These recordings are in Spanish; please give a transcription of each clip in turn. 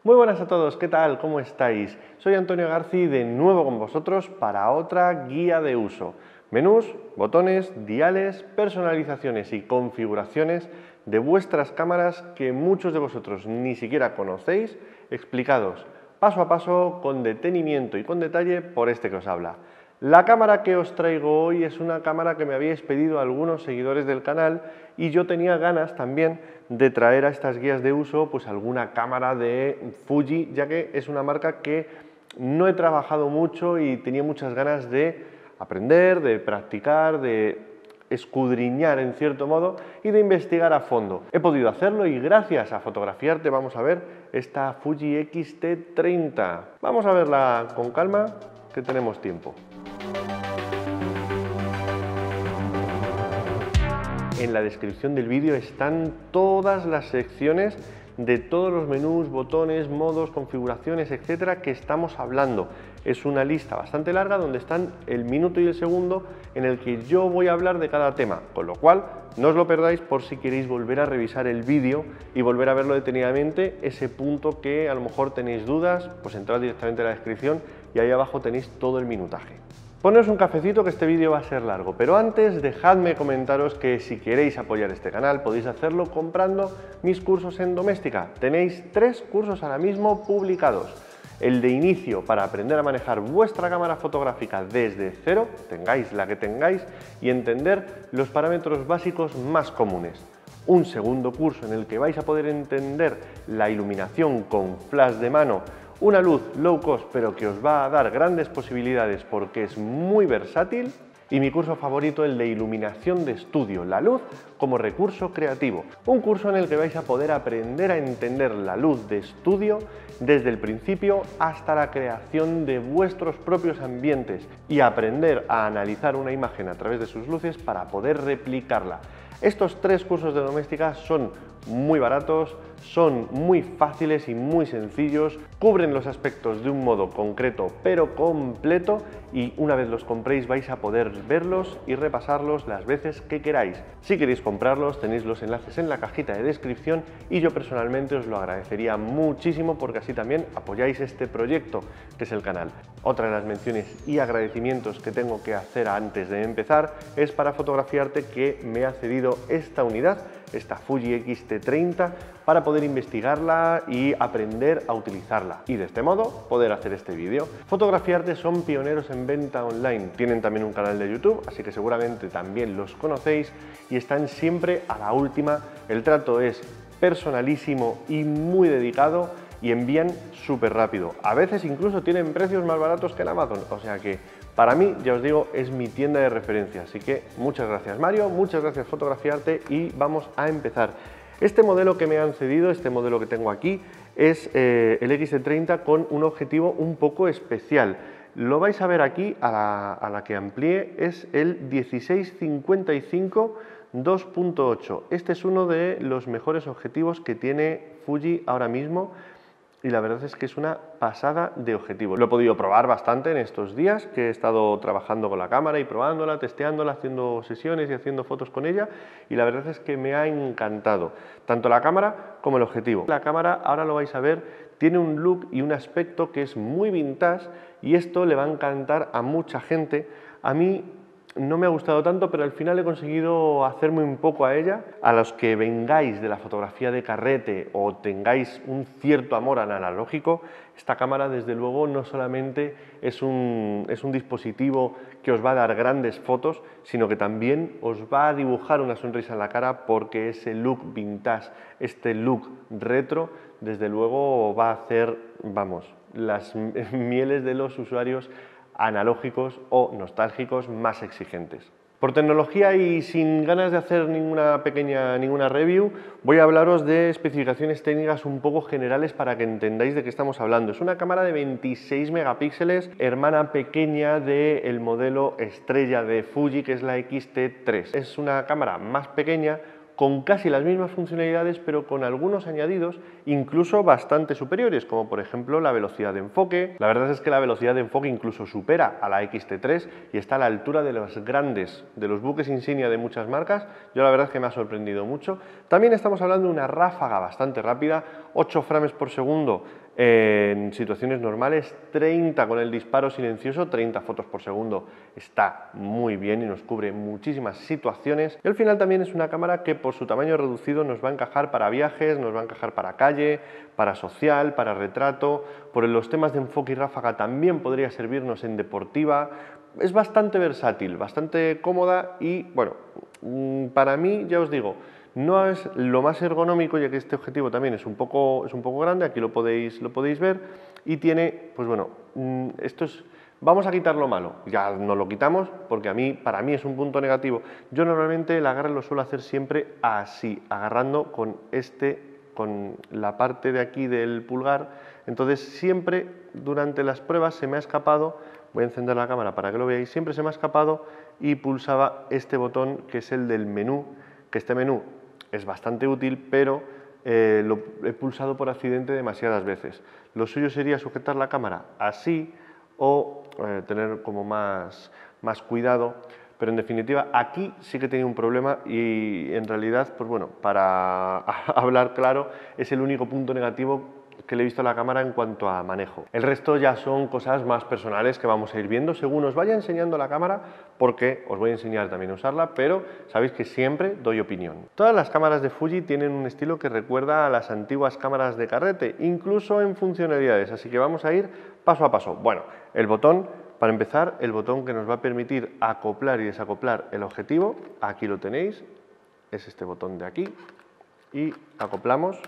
Muy buenas a todos, ¿qué tal? ¿Cómo estáis? Soy Antonio Garci de nuevo con vosotros para otra guía de uso. Menús, botones, diales, personalizaciones y configuraciones de vuestras cámaras que muchos de vosotros ni siquiera conocéis, explicados paso a paso, con detenimiento y con detalle por este que os habla. La cámara que os traigo hoy es una cámara que me habíais pedido algunos seguidores del canal y yo tenía ganas también de traer a estas guías de uso pues alguna cámara de Fuji, ya que es una marca que no he trabajado mucho y tenía muchas ganas de aprender, de practicar, de escudriñar en cierto modo y de investigar a fondo. He podido hacerlo y gracias a Fotografiarte vamos a ver esta Fuji X-T30. Vamos a verla con calma, que tenemos tiempo. En la descripción del vídeo están todas las secciones de todos los menús, botones, modos, configuraciones, etcétera, que estamos hablando. Es una lista bastante larga donde están el minuto y el segundo en el que yo voy a hablar de cada tema, con lo cual no os lo perdáis por si queréis volver a revisar el vídeo y volver a verlo detenidamente, ese punto que a lo mejor tenéis dudas, pues entrad directamente a la descripción y ahí abajo tenéis todo el minutaje. Poneos un cafecito que este vídeo va a ser largo, pero antes dejadme comentaros que si queréis apoyar este canal podéis hacerlo comprando mis cursos en doméstica. Tenéis 3 cursos ahora mismo publicados. El de inicio para aprender a manejar vuestra cámara fotográfica desde cero, tengáis la que tengáis, y entender los parámetros básicos más comunes. Un segundo curso en el que vais a poder entender la iluminación con flash de mano, una luz low cost pero que os va a dar grandes posibilidades porque es muy versátil. Y mi curso favorito, el de iluminación de estudio, la luz como recurso creativo. Un curso en el que vais a poder aprender a entender la luz de estudio desde el principio hasta la creación de vuestros propios ambientes y aprender a analizar una imagen a través de sus luces para poder replicarla. Estos 3 cursos de doméstica son muy baratos, son muy fáciles y muy sencillos, cubren los aspectos de un modo concreto pero completo y una vez los compréis vais a poder verlos y repasarlos las veces que queráis. Si queréis comprarlos tenéis los enlaces en la cajita de descripción y yo personalmente os lo agradecería muchísimo porque así también apoyáis este proyecto que es el canal. Otra de las menciones y agradecimientos que tengo que hacer antes de empezar es para Fotografiarte, que me ha cedido esta unidad, esta Fuji X-T30, para poder investigarla y aprender a utilizarla y de este modo poder hacer este vídeo. Fotografiarte son pioneros en venta online, tienen también un canal de YouTube, así que seguramente también los conocéis y están siempre a la última. El trato es personalísimo y muy dedicado y envían súper rápido. A veces incluso tienen precios más baratos que en Amazon, o sea que para mí, ya os digo, es mi tienda de referencia. Así que muchas gracias Mario, muchas gracias Fotografiarte y vamos a empezar. Este modelo que me han cedido, este modelo que tengo aquí, es el X-T30 con un objetivo un poco especial. Lo vais a ver aquí a la que amplié, es el 16-55 2.8. Este es uno de los mejores objetivos que tiene Fuji ahora mismo y la verdad es que es una pasada de objetivo. Lo he podido probar bastante en estos días que he estado trabajando con la cámara y probándola, testeándola, haciendo sesiones y haciendo fotos con ella y la verdad es que me ha encantado, tanto la cámara como el objetivo. La cámara, ahora lo vais a ver, tiene un look y un aspecto que es muy vintage y esto le va a encantar a mucha gente. A mí no me ha gustado tanto, pero al final he conseguido hacerme un poco a ella. A los que vengáis de la fotografía de carrete o tengáis un cierto amor al analógico, esta cámara desde luego no solamente es un dispositivo que os va a dar grandes fotos, sino que también os va a dibujar una sonrisa en la cara porque ese look vintage, este look retro, desde luego va a hacer, vamos, las mieles de los usuarios analógicos o nostálgicos más exigentes. Por tecnología y sin ganas de hacer ninguna review, voy a hablaros de especificaciones técnicas un poco generales para que entendáis de qué estamos hablando. Es una cámara de 26 megapíxeles, hermana pequeña del modelo estrella de Fuji, que es la X-T3. Es una cámara más pequeña, con casi las mismas funcionalidades, pero con algunos añadidos incluso bastante superiores, como por ejemplo la velocidad de enfoque. La verdad es que la velocidad de enfoque incluso supera a la X-T3 y está a la altura de los grandes, de los buques insignia de muchas marcas. Yo la verdad es que me ha sorprendido mucho. También estamos hablando de una ráfaga bastante rápida, 8 frames por segundo En situaciones normales 30 con el disparo silencioso, 30 fotos por segundo, está muy bien y nos cubre muchísimas situaciones. Y al final también es una cámara que por su tamaño reducido nos va a encajar para viajes, nos va a encajar para calle, para social, para retrato. Por los temas de enfoque y ráfaga también podría servirnos en deportiva. Es bastante versátil, bastante cómoda y bueno, para mí ya os digo, no es lo más ergonómico, ya que este objetivo también es un poco grande, aquí lo podéis ver, y tiene, pues bueno, vamos a quitar lo malo, ya no lo quitamos porque para mí es un punto negativo. Yo normalmente el agarre lo suelo hacer siempre así, agarrando con la parte de aquí del pulgar, entonces siempre durante las pruebas se me ha escapado, voy a encender la cámara para que lo veáis, siempre se me ha escapado y pulsaba este botón que es el del menú, que este menú es bastante útil, pero lo he pulsado por accidente demasiadas veces. Lo suyo sería sujetar la cámara así o tener como más cuidado, pero en definitiva aquí sí que tenía un problema y en realidad, pues bueno, para hablar claro, es el único punto negativo que le he visto a la cámara en cuanto a manejo. El resto ya son cosas más personales que vamos a ir viendo según os vaya enseñando la cámara, porque os voy a enseñar también a usarla, pero sabéis que siempre doy opinión. Todas las cámaras de Fuji tienen un estilo que recuerda a las antiguas cámaras de carrete, incluso en funcionalidades, así que vamos a ir paso a paso. Bueno, el botón, para empezar, el botón que nos va a permitir acoplar y desacoplar el objetivo, aquí lo tenéis, es este botón de aquí, y acoplamos.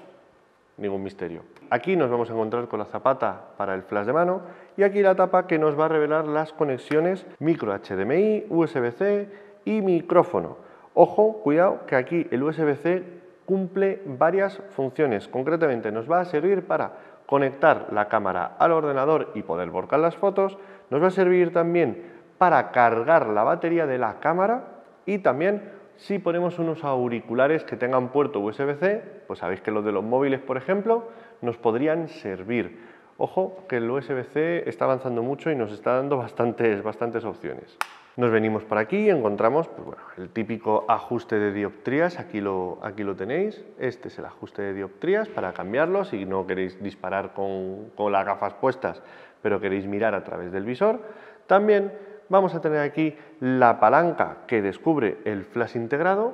Ningún misterio. Aquí nos vamos a encontrar con la zapata para el flash de mano y aquí la tapa que nos va a revelar las conexiones micro HDMI, USB-C y micrófono. Ojo, cuidado, que aquí el USB-C cumple varias funciones. Concretamente nos va a servir para conectar la cámara al ordenador y poder volcar las fotos. Nos va a servir también para cargar la batería de la cámara y también si ponemos unos auriculares que tengan puerto USB-C, pues sabéis que los de los móviles, por ejemplo, nos podrían servir. Ojo, que el USB-C está avanzando mucho y nos está dando bastantes opciones. Nos venimos por aquí y encontramos pues bueno, el típico ajuste de dioptrías, aquí lo tenéis. Este es el ajuste de dioptrías para cambiarlo si no queréis disparar con las gafas puestas, pero queréis mirar a través del visor. También vamos a tener aquí la palanca que descubre el flash integrado,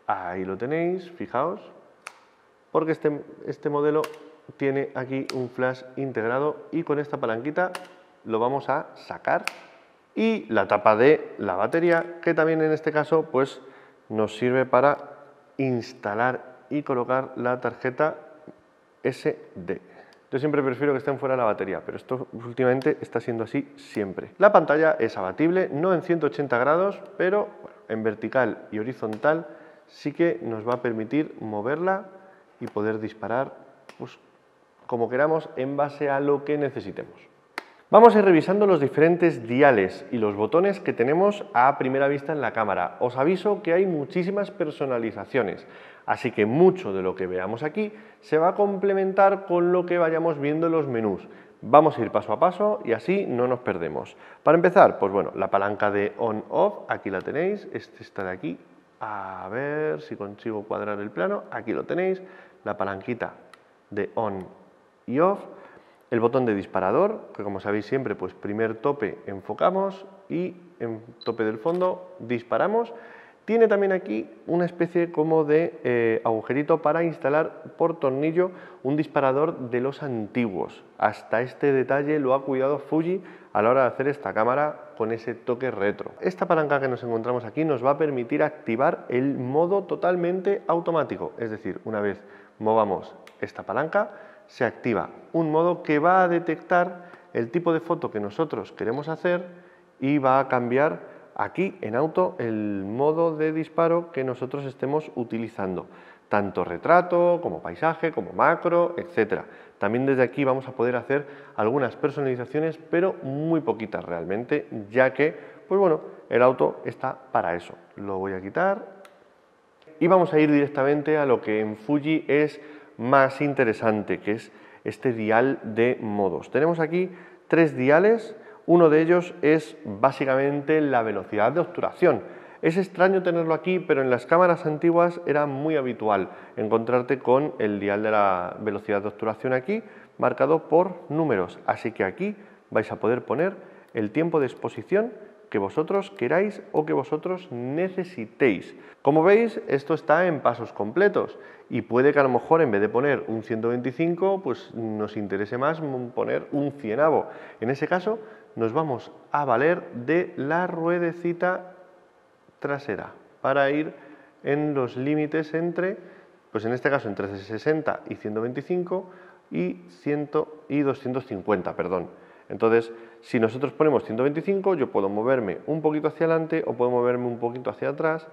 ahí lo tenéis, fijaos, porque este modelo tiene aquí un flash integrado y con esta palanquita lo vamos a sacar y la tapa de la batería, que también en este caso pues nos sirve para instalar y colocar la tarjeta SD. Yo siempre prefiero que estén fuera de la batería, pero esto últimamente está siendo así siempre. La pantalla es abatible, no en 180 grados, pero bueno, en vertical y horizontal sí que nos va a permitir moverla y poder disparar pues, como queramos en base a lo que necesitemos. Vamos a ir revisando los diferentes diales y los botones que tenemos a primera vista en la cámara. Os aviso que hay muchísimas personalizaciones, así que mucho de lo que veamos aquí se va a complementar con lo que vayamos viendo en los menús. Vamos a ir paso a paso y así no nos perdemos. Para empezar, pues bueno, la palanca de on-off, aquí la tenéis, este está de aquí, a ver si consigo cuadrar el plano, aquí lo tenéis, la palanquita de on y off. El botón de disparador, que como sabéis siempre, pues primer tope enfocamos y en tope del fondo disparamos. Tiene también aquí una especie como de agujerito para instalar por tornillo un disparador de los antiguos. Hasta este detalle lo ha cuidado Fuji a la hora de hacer esta cámara con ese toque retro. Esta palanca que nos encontramos aquí nos va a permitir activar el modo totalmente automático. Es decir, una vez movamos esta palanca, se activa un modo que va a detectar el tipo de foto que nosotros queremos hacer y va a cambiar aquí en auto el modo de disparo que nosotros estemos utilizando, tanto retrato como paisaje, como macro, etc. También desde aquí vamos a poder hacer algunas personalizaciones, pero muy poquitas realmente, ya que, pues bueno, el auto está para eso. Lo voy a quitar y vamos a ir directamente a lo que en Fuji es más interesante, que es este dial de modos. Tenemos aquí 3 diales, uno de ellos es básicamente la velocidad de obturación. Es extraño tenerlo aquí, pero en las cámaras antiguas era muy habitual encontrarte con el dial de la velocidad de obturación aquí, marcado por números. Así que aquí vais a poder poner el tiempo de exposición que vosotros queráis o que vosotros necesitéis. Como veis, esto está en pasos completos y puede que a lo mejor en vez de poner un 125, pues nos interese más poner un 100avo. En ese caso, nos vamos a valer de la ruedecita trasera para ir en los límites entre, pues en este caso entre 60 y 125 y 250, perdón. Entonces, si nosotros ponemos 125, yo puedo moverme un poquito hacia adelante o puedo moverme un poquito hacia atrás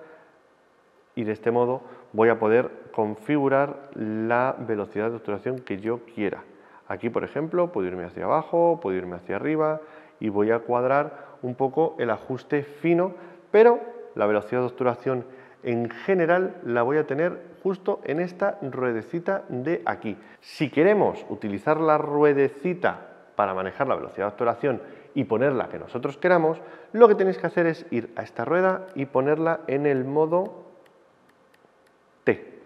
y de este modo voy a poder configurar la velocidad de obturación que yo quiera. Aquí, por ejemplo, puedo irme hacia abajo, puedo irme hacia arriba y voy a cuadrar un poco el ajuste fino, pero la velocidad de obturación en general la voy a tener justo en esta ruedecita de aquí. Si queremos utilizar la ruedecita para manejar la velocidad de obturación y ponerla que nosotros queramos, lo que tenéis que hacer es ir a esta rueda y ponerla en el modo T.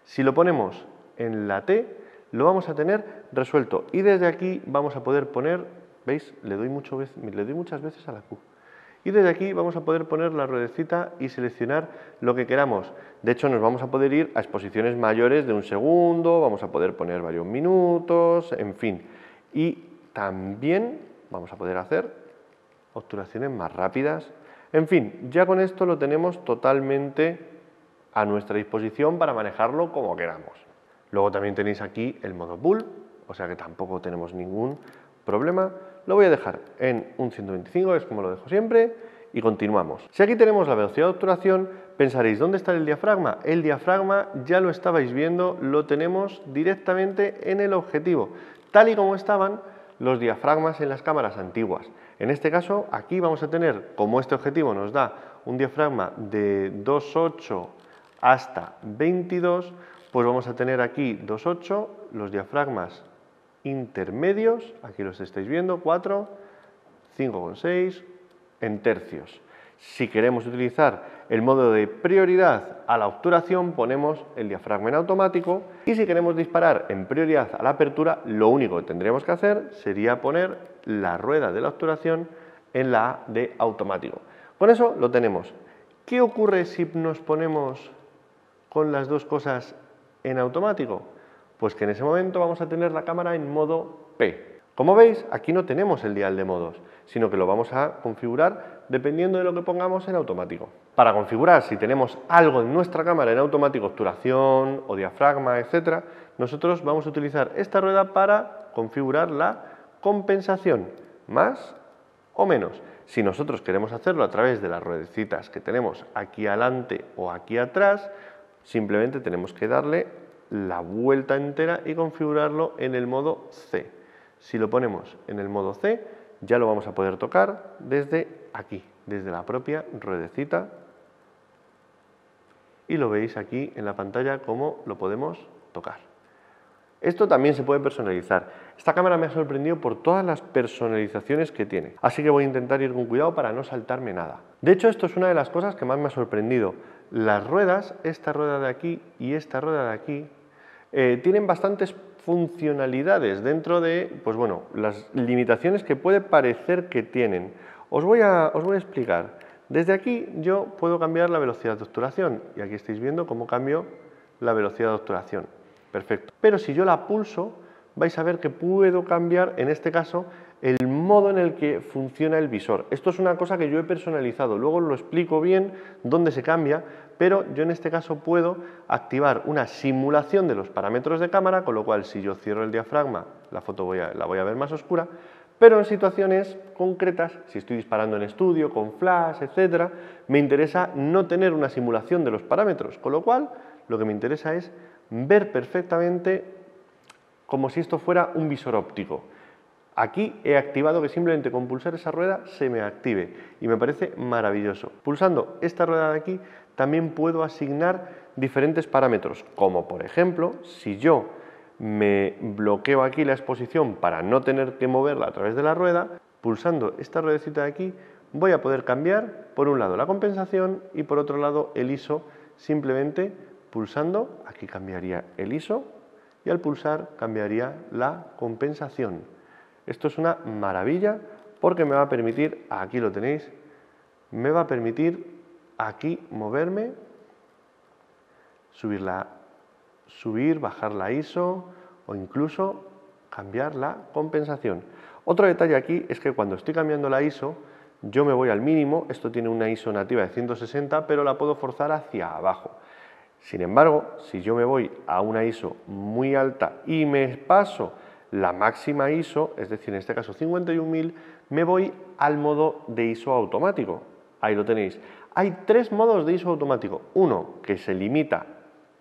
Si lo ponemos en la T, lo vamos a tener resuelto y desde aquí vamos a poder poner, ¿veis? Le doy muchas veces a la Q. Y desde aquí vamos a poder poner la ruedecita y seleccionar lo que queramos. De hecho, nos vamos a poder ir a exposiciones mayores de 1 segundo, vamos a poder poner varios minutos, en fin. Y también vamos a poder hacer obturaciones más rápidas. En fin, ya con esto lo tenemos totalmente a nuestra disposición para manejarlo como queramos. Luego también tenéis aquí el modo bull, o sea que tampoco tenemos ningún problema. Lo voy a dejar en un 125, es como lo dejo siempre, y continuamos. Si aquí tenemos la velocidad de obturación, pensaréis, ¿dónde está el diafragma? El diafragma, ya lo estabais viendo, lo tenemos directamente en el objetivo, tal y como estaban los diafragmas en las cámaras antiguas. En este caso, aquí vamos a tener, como este objetivo nos da un diafragma de 2,8 hasta 22, pues vamos a tener aquí 2,8, los diafragmas intermedios, aquí los estáis viendo, 4, 5,6 en tercios. Si queremos utilizar el modo de prioridad a la obturación, ponemos el diafragma en automático, y si queremos disparar en prioridad a la apertura, lo único que tendríamos que hacer sería poner la rueda de la obturación en la A de automático. Con eso lo tenemos. ¿Qué ocurre si nos ponemos con las dos cosas en automático? Pues que en ese momento vamos a tener la cámara en modo P. Como veis, aquí no tenemos el dial de modos, sino que lo vamos a configurar dependiendo de lo que pongamos en automático. Para configurar si tenemos algo en nuestra cámara en automático, obturación o diafragma, etc., nosotros vamos a utilizar esta rueda para configurar la compensación, más o menos. Si nosotros queremos hacerlo a través de las ruedecitas que tenemos aquí adelante o aquí atrás, simplemente tenemos que darle la vuelta entera y configurarlo en el modo C. Si lo ponemos en el modo C, ya lo vamos a poder tocar desde aquí, desde la propia ruedecita. Y lo veis aquí en la pantalla cómo lo podemos tocar. Esto también se puede personalizar. Esta cámara me ha sorprendido por todas las personalizaciones que tiene. Así que voy a intentar ir con cuidado para no saltarme nada. De hecho, esto es una de las cosas que más me ha sorprendido. Las ruedas, esta rueda de aquí y esta rueda de aquí, tienen bastantes funcionalidades dentro de, pues bueno, las limitaciones que puede parecer que tienen. Os voy a explicar. Desde aquí yo puedo cambiar la velocidad de obturación y aquí estáis viendo cómo cambio la velocidad de obturación. Perfecto. Pero si yo la pulso, vais a ver que puedo cambiar, en este caso, el modo en el que funciona el visor. Esto es una cosa que yo he personalizado, luego lo explico bien dónde se cambia, pero yo en este caso puedo activar una simulación de los parámetros de cámara, con lo cual si yo cierro el diafragma, la foto la voy a ver más oscura, pero en situaciones concretas, si estoy disparando en estudio, con flash, etc., me interesa no tener una simulación de los parámetros, con lo cual lo que me interesa es ver perfectamente como si esto fuera un visor óptico. Aquí he activado que simplemente con pulsar esa rueda se me active y me parece maravilloso. Pulsando esta rueda de aquí también puedo asignar diferentes parámetros, como por ejemplo, si yo me bloqueo aquí la exposición para no tener que moverla a través de la rueda, pulsando esta ruedecita de aquí voy a poder cambiar por un lado la compensación y por otro lado el ISO, simplemente pulsando. Aquí cambiaría el ISO y al pulsar cambiaría la compensación. Esto es una maravilla porque me va a permitir, aquí lo tenéis, me va a permitir aquí moverme, subir, bajar la ISO o incluso cambiar la compensación. Otro detalle aquí es que cuando estoy cambiando la ISO, yo me voy al mínimo. Esto tiene una ISO nativa de 160, pero la puedo forzar hacia abajo. Sin embargo, si yo me voy a una ISO muy alta y me paso la máxima ISO, es decir, en este caso 51.000, me voy al modo de ISO automático. Ahí lo tenéis. Hay tres modos de ISO automático. Uno que se limita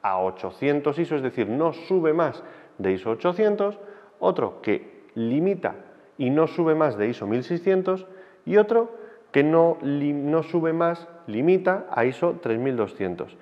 a 800 ISO, es decir, no sube más de ISO 800. Otro que limita y no sube más de ISO 1600. Y otro que no sube más, limita a ISO 3200.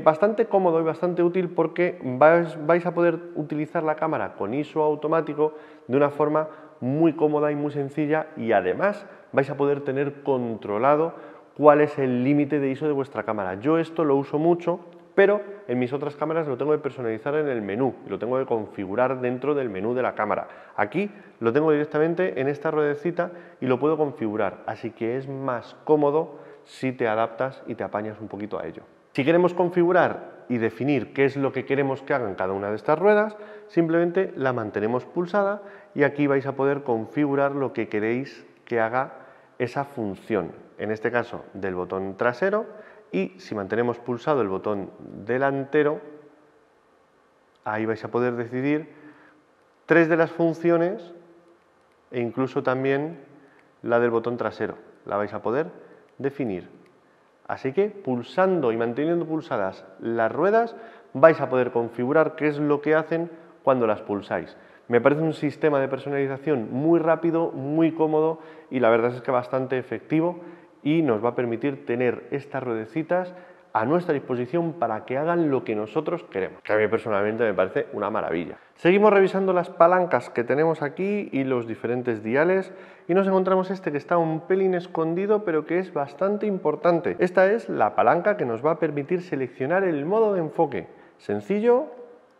Bastante cómodo y bastante útil porque vais a poder utilizar la cámara con ISO automático de una forma muy cómoda y muy sencilla, y además vais a poder tener controlado cuál es el límite de ISO de vuestra cámara. Yo esto lo uso mucho, pero en mis otras cámaras lo tengo que personalizar en el menú, lo tengo que configurar dentro del menú de la cámara. Aquí lo tengo directamente en esta ruedecita y lo puedo configurar, así que es más cómodo si te adaptas y te apañas un poquito a ello. Si queremos configurar y definir qué es lo que queremos que hagan cada una de estas ruedas, simplemente la mantenemos pulsada y aquí vais a poder configurar lo que queréis que haga esa función. En este caso del botón trasero, y si mantenemos pulsado el botón delantero, ahí vais a poder decidir tres de las funciones e incluso también la del botón trasero. La vais a poder definir. Así que pulsando y manteniendo pulsadas las ruedas vais a poder configurar qué es lo que hacen cuando las pulsáis. Me parece un sistema de personalización muy rápido, muy cómodo y la verdad es que bastante efectivo, y nos va a permitir tener estas ruedecitas a nuestra disposición para que hagan lo que nosotros queremos, que a mí personalmente me parece una maravilla. Seguimos revisando las palancas que tenemos aquí y los diferentes diales y nos encontramos este que está un pelín escondido pero que es bastante importante. Esta es la palanca que nos va a permitir seleccionar el modo de enfoque: sencillo,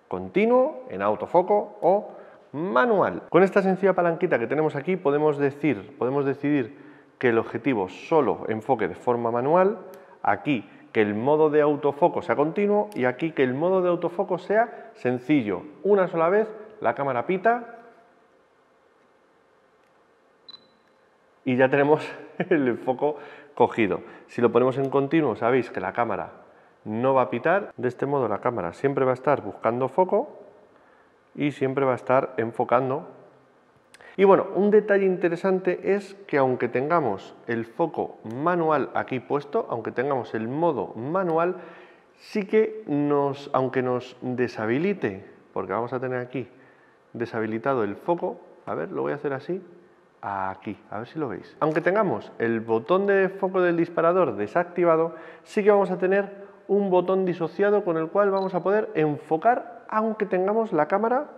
continuo, en autofoco o manual. Con esta sencilla palanquita que tenemos aquí podemos decidir que el objetivo solo enfoque de forma manual, aquí que el modo de autofoco sea continuo y aquí que el modo de autofoco sea sencillo. Una sola vez la cámara pita y ya tenemos el foco cogido. Si lo ponemos en continuo, sabéis que la cámara no va a pitar. De este modo la cámara siempre va a estar buscando foco y siempre va a estar enfocando. Y bueno, un detalle interesante es que aunque tengamos el foco manual aquí puesto, aunque tengamos el modo manual, sí que aunque nos deshabilite, porque vamos a tener aquí deshabilitado el foco, a ver, lo voy a hacer así, aquí, a ver si lo veis. Aunque tengamos el botón de foco del disparador desactivado, sí que vamos a tener un botón disociado con el cual vamos a poder enfocar aunque tengamos la cámara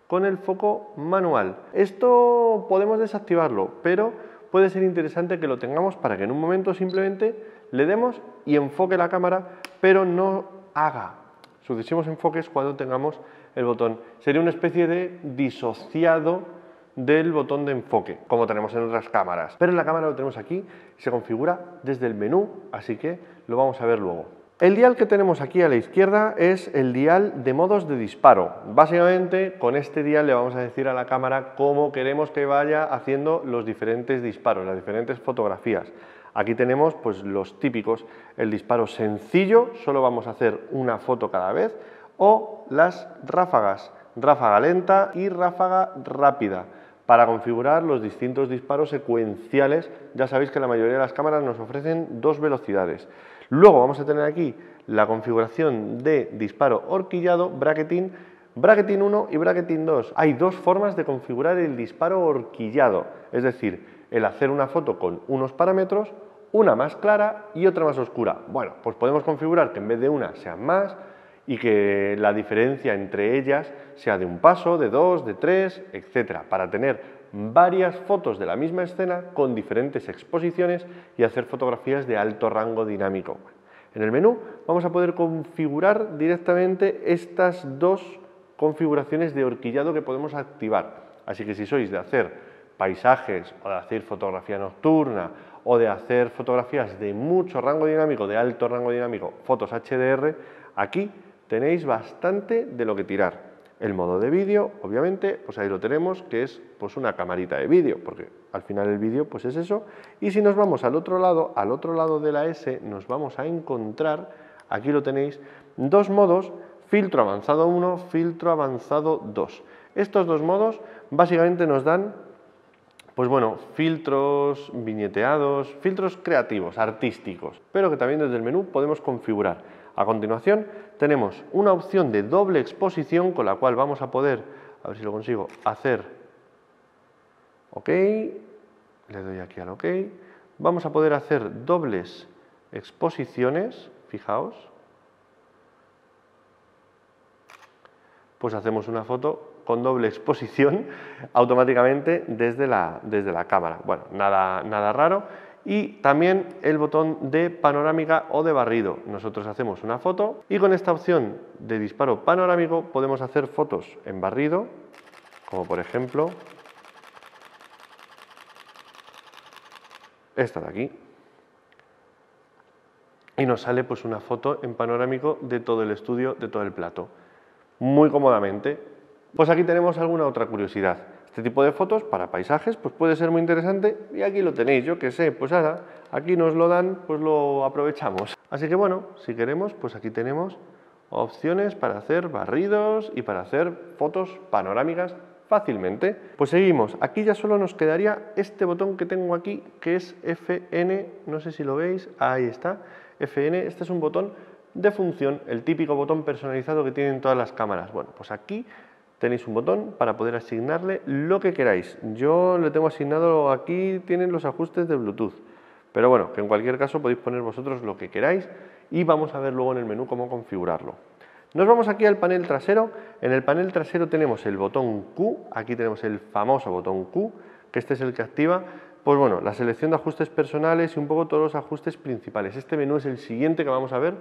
con el foco manual. Esto podemos desactivarlo, pero puede ser interesante que lo tengamos para que en un momento simplemente le demos y enfoque la cámara, pero no haga sucesivos enfoques cuando tengamos el botón. Sería una especie de disociado del botón de enfoque, como tenemos en otras cámaras. Pero en la cámara lo tenemos aquí, se configura desde el menú, así que lo vamos a ver luego. El dial que tenemos aquí a la izquierda es el dial de modos de disparo. Básicamente con este dial le vamos a decir a la cámara cómo queremos que vaya haciendo los diferentes disparos, las diferentes fotografías. Aquí tenemos pues los típicos: el disparo sencillo, solo vamos a hacer una foto cada vez, o las ráfagas, ráfaga lenta y ráfaga rápida. Para configurar los distintos disparos secuenciales, ya sabéis que la mayoría de las cámaras nos ofrecen dos velocidades. Luego vamos a tener aquí la configuración de disparo horquillado, bracketing 1 y bracketing 2. Hay dos formas de configurar el disparo horquillado, es decir, el hacer una foto con unos parámetros, una más clara y otra más oscura. Bueno, pues podemos configurar que en vez de una sean más y que la diferencia entre ellas sea de un paso, de dos, de tres, etcétera, para tener varias fotos de la misma escena con diferentes exposiciones y hacer fotografías de alto rango dinámico. En el menú vamos a poder configurar directamente estas dos configuraciones de horquillado que podemos activar. Así que si sois de hacer paisajes o de hacer fotografía nocturna o de hacer fotografías de mucho rango dinámico, de alto rango dinámico, fotos HDR, aquí tenéis bastante de lo que tirar. El modo de vídeo, obviamente, pues ahí lo tenemos, que es pues una camarita de vídeo, porque al final el vídeo pues es eso. Y si nos vamos al otro lado de la S, nos vamos a encontrar, aquí lo tenéis, dos modos, filtro avanzado 1, filtro avanzado 2. Estos dos modos básicamente nos dan, pues bueno, filtros viñeteados, filtros creativos, artísticos, pero que también desde el menú podemos configurar. A continuación tenemos una opción de doble exposición con la cual vamos a poder, a ver si lo consigo, hacer OK, le doy aquí al OK, vamos a poder hacer dobles exposiciones, fijaos, pues hacemos una foto con doble exposición automáticamente desde la cámara. Bueno, nada raro. Y también el botón de panorámica o de barrido. Nosotros hacemos una foto y con esta opción de disparo panorámico podemos hacer fotos en barrido, como por ejemplo esta de aquí. Y nos sale pues una foto en panorámico de todo el estudio, de todo el plato. Muy cómodamente. Pues aquí tenemos alguna otra curiosidad. Este tipo de fotos para paisajes pues puede ser muy interesante y aquí lo tenéis, yo que sé, pues ahora aquí nos lo dan, pues lo aprovechamos. Así que bueno, si queremos, pues aquí tenemos opciones para hacer barridos y para hacer fotos panorámicas fácilmente. Pues seguimos, aquí ya solo nos quedaría este botón que tengo aquí, que es FN, no sé si lo veis, ahí está, FN, este es un botón de función, el típico botón personalizado que tienen todas las cámaras. Bueno, pues aquí tenéis un botón para poder asignarle lo que queráis. Yo le tengo asignado, aquí tienen los ajustes de Bluetooth, pero bueno, que en cualquier caso podéis poner vosotros lo que queráis y vamos a ver luego en el menú cómo configurarlo. Nos vamos aquí al panel trasero. En el panel trasero tenemos el botón Q, aquí tenemos el famoso botón Q, que este es el que activa, pues bueno, la selección de ajustes personales y un poco todos los ajustes principales. Este menú es el siguiente que vamos a ver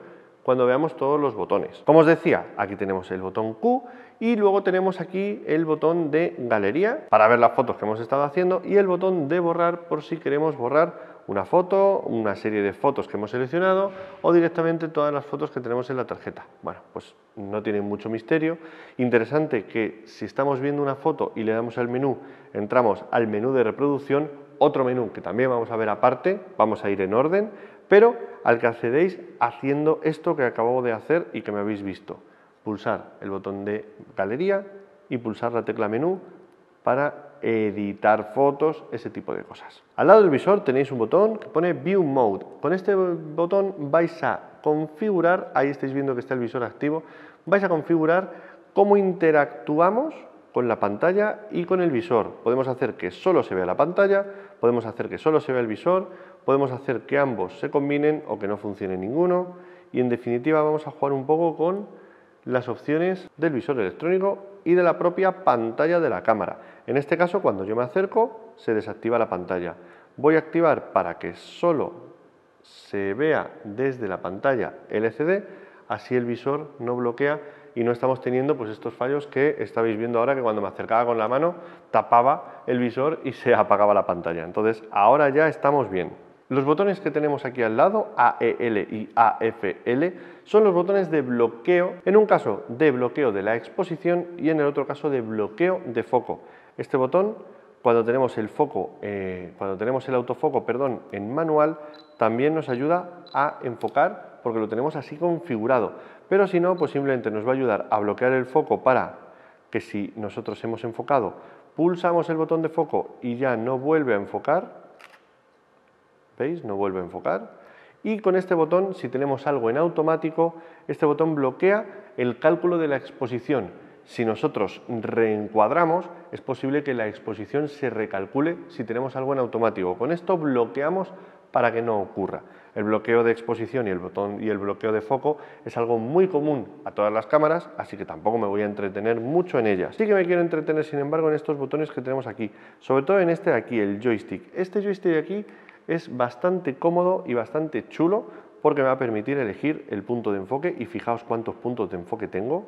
cuando veamos todos los botones. Como os decía, aquí tenemos el botón Q y luego tenemos aquí el botón de galería para ver las fotos que hemos estado haciendo y el botón de borrar por si queremos borrar una foto, una serie de fotos que hemos seleccionado o directamente todas las fotos que tenemos en la tarjeta. Bueno, pues no tiene mucho misterio. Interesante que si estamos viendo una foto y le damos al menú, entramos al menú de reproducción, otro menú que también vamos a ver aparte, vamos a ir en orden, pero al que accedéis haciendo esto que acabo de hacer y que me habéis visto. Pulsar el botón de galería y pulsar la tecla menú para editar fotos, ese tipo de cosas. Al lado del visor tenéis un botón que pone View Mode. Con este botón vais a configurar, ahí estáis viendo que está el visor activo, vais a configurar cómo interactuamos con la pantalla y con el visor. Podemos hacer que solo se vea la pantalla, podemos hacer que solo se vea el visor, podemos hacer que ambos se combinen o que no funcione ninguno y en definitiva vamos a jugar un poco con las opciones del visor electrónico y de la propia pantalla de la cámara. En este caso, cuando yo me acerco, se desactiva la pantalla. Voy a activar para que solo se vea desde la pantalla LCD, así el visor no bloquea y no estamos teniendo pues estos fallos que estabais viendo ahora, que cuando me acercaba con la mano tapaba el visor y se apagaba la pantalla. Entonces ahora ya estamos bien. Los botones que tenemos aquí al lado, AEL y AFL, son los botones de bloqueo, en un caso de bloqueo de la exposición y en el otro caso de bloqueo de foco. Este botón, cuando tenemos el foco, cuando tenemos el autofoco, perdón, en manual, también nos ayuda a enfocar porque lo tenemos así configurado. Pero si no, pues simplemente nos va a ayudar a bloquear el foco para que si nosotros hemos enfocado, pulsamos el botón de foco y ya no vuelve a enfocar. ¿Veis? No vuelve a enfocar. Y con este botón, si tenemos algo en automático, este botón bloquea el cálculo de la exposición. Si nosotros reencuadramos, es posible que la exposición se recalcule si tenemos algo en automático. Con esto bloqueamos para que no ocurra. El bloqueo de exposición y el bloqueo de foco es algo muy común a todas las cámaras, así que tampoco me voy a entretener mucho en ellas. Sí que me quiero entretener, sin embargo, en estos botones que tenemos aquí, sobre todo en este de aquí, el joystick. Este joystick de aquí es bastante cómodo y bastante chulo porque me va a permitir elegir el punto de enfoque y fijaos cuántos puntos de enfoque tengo.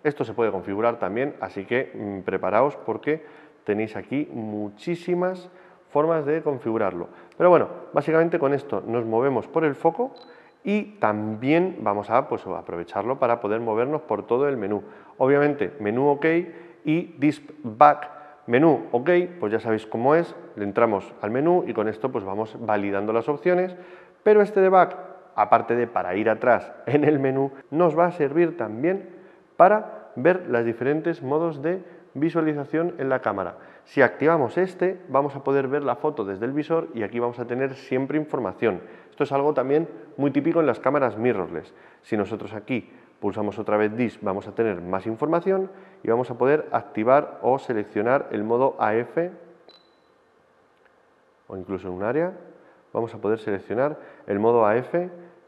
Esto se puede configurar también, así que preparaos porque tenéis aquí muchísimas formas de configurarlo. Pero bueno, básicamente con esto nos movemos por el foco y también vamos a aprovecharlo para poder movernos por todo el menú. Obviamente, menú OK y Disp Back. Menú OK, pues ya sabéis cómo es, le entramos al menú y con esto pues vamos validando las opciones, pero este de Back, aparte de para ir atrás en el menú, nos va a servir también para ver los diferentes modos de visualización en la cámara. Si activamos este, vamos a poder ver la foto desde el visor y aquí vamos a tener siempre información. Esto es algo también muy típico en las cámaras mirrorless. Si nosotros aquí pulsamos otra vez Disp, vamos a tener más información y vamos a poder activar o seleccionar el modo AF o incluso en un área vamos a poder seleccionar el modo AF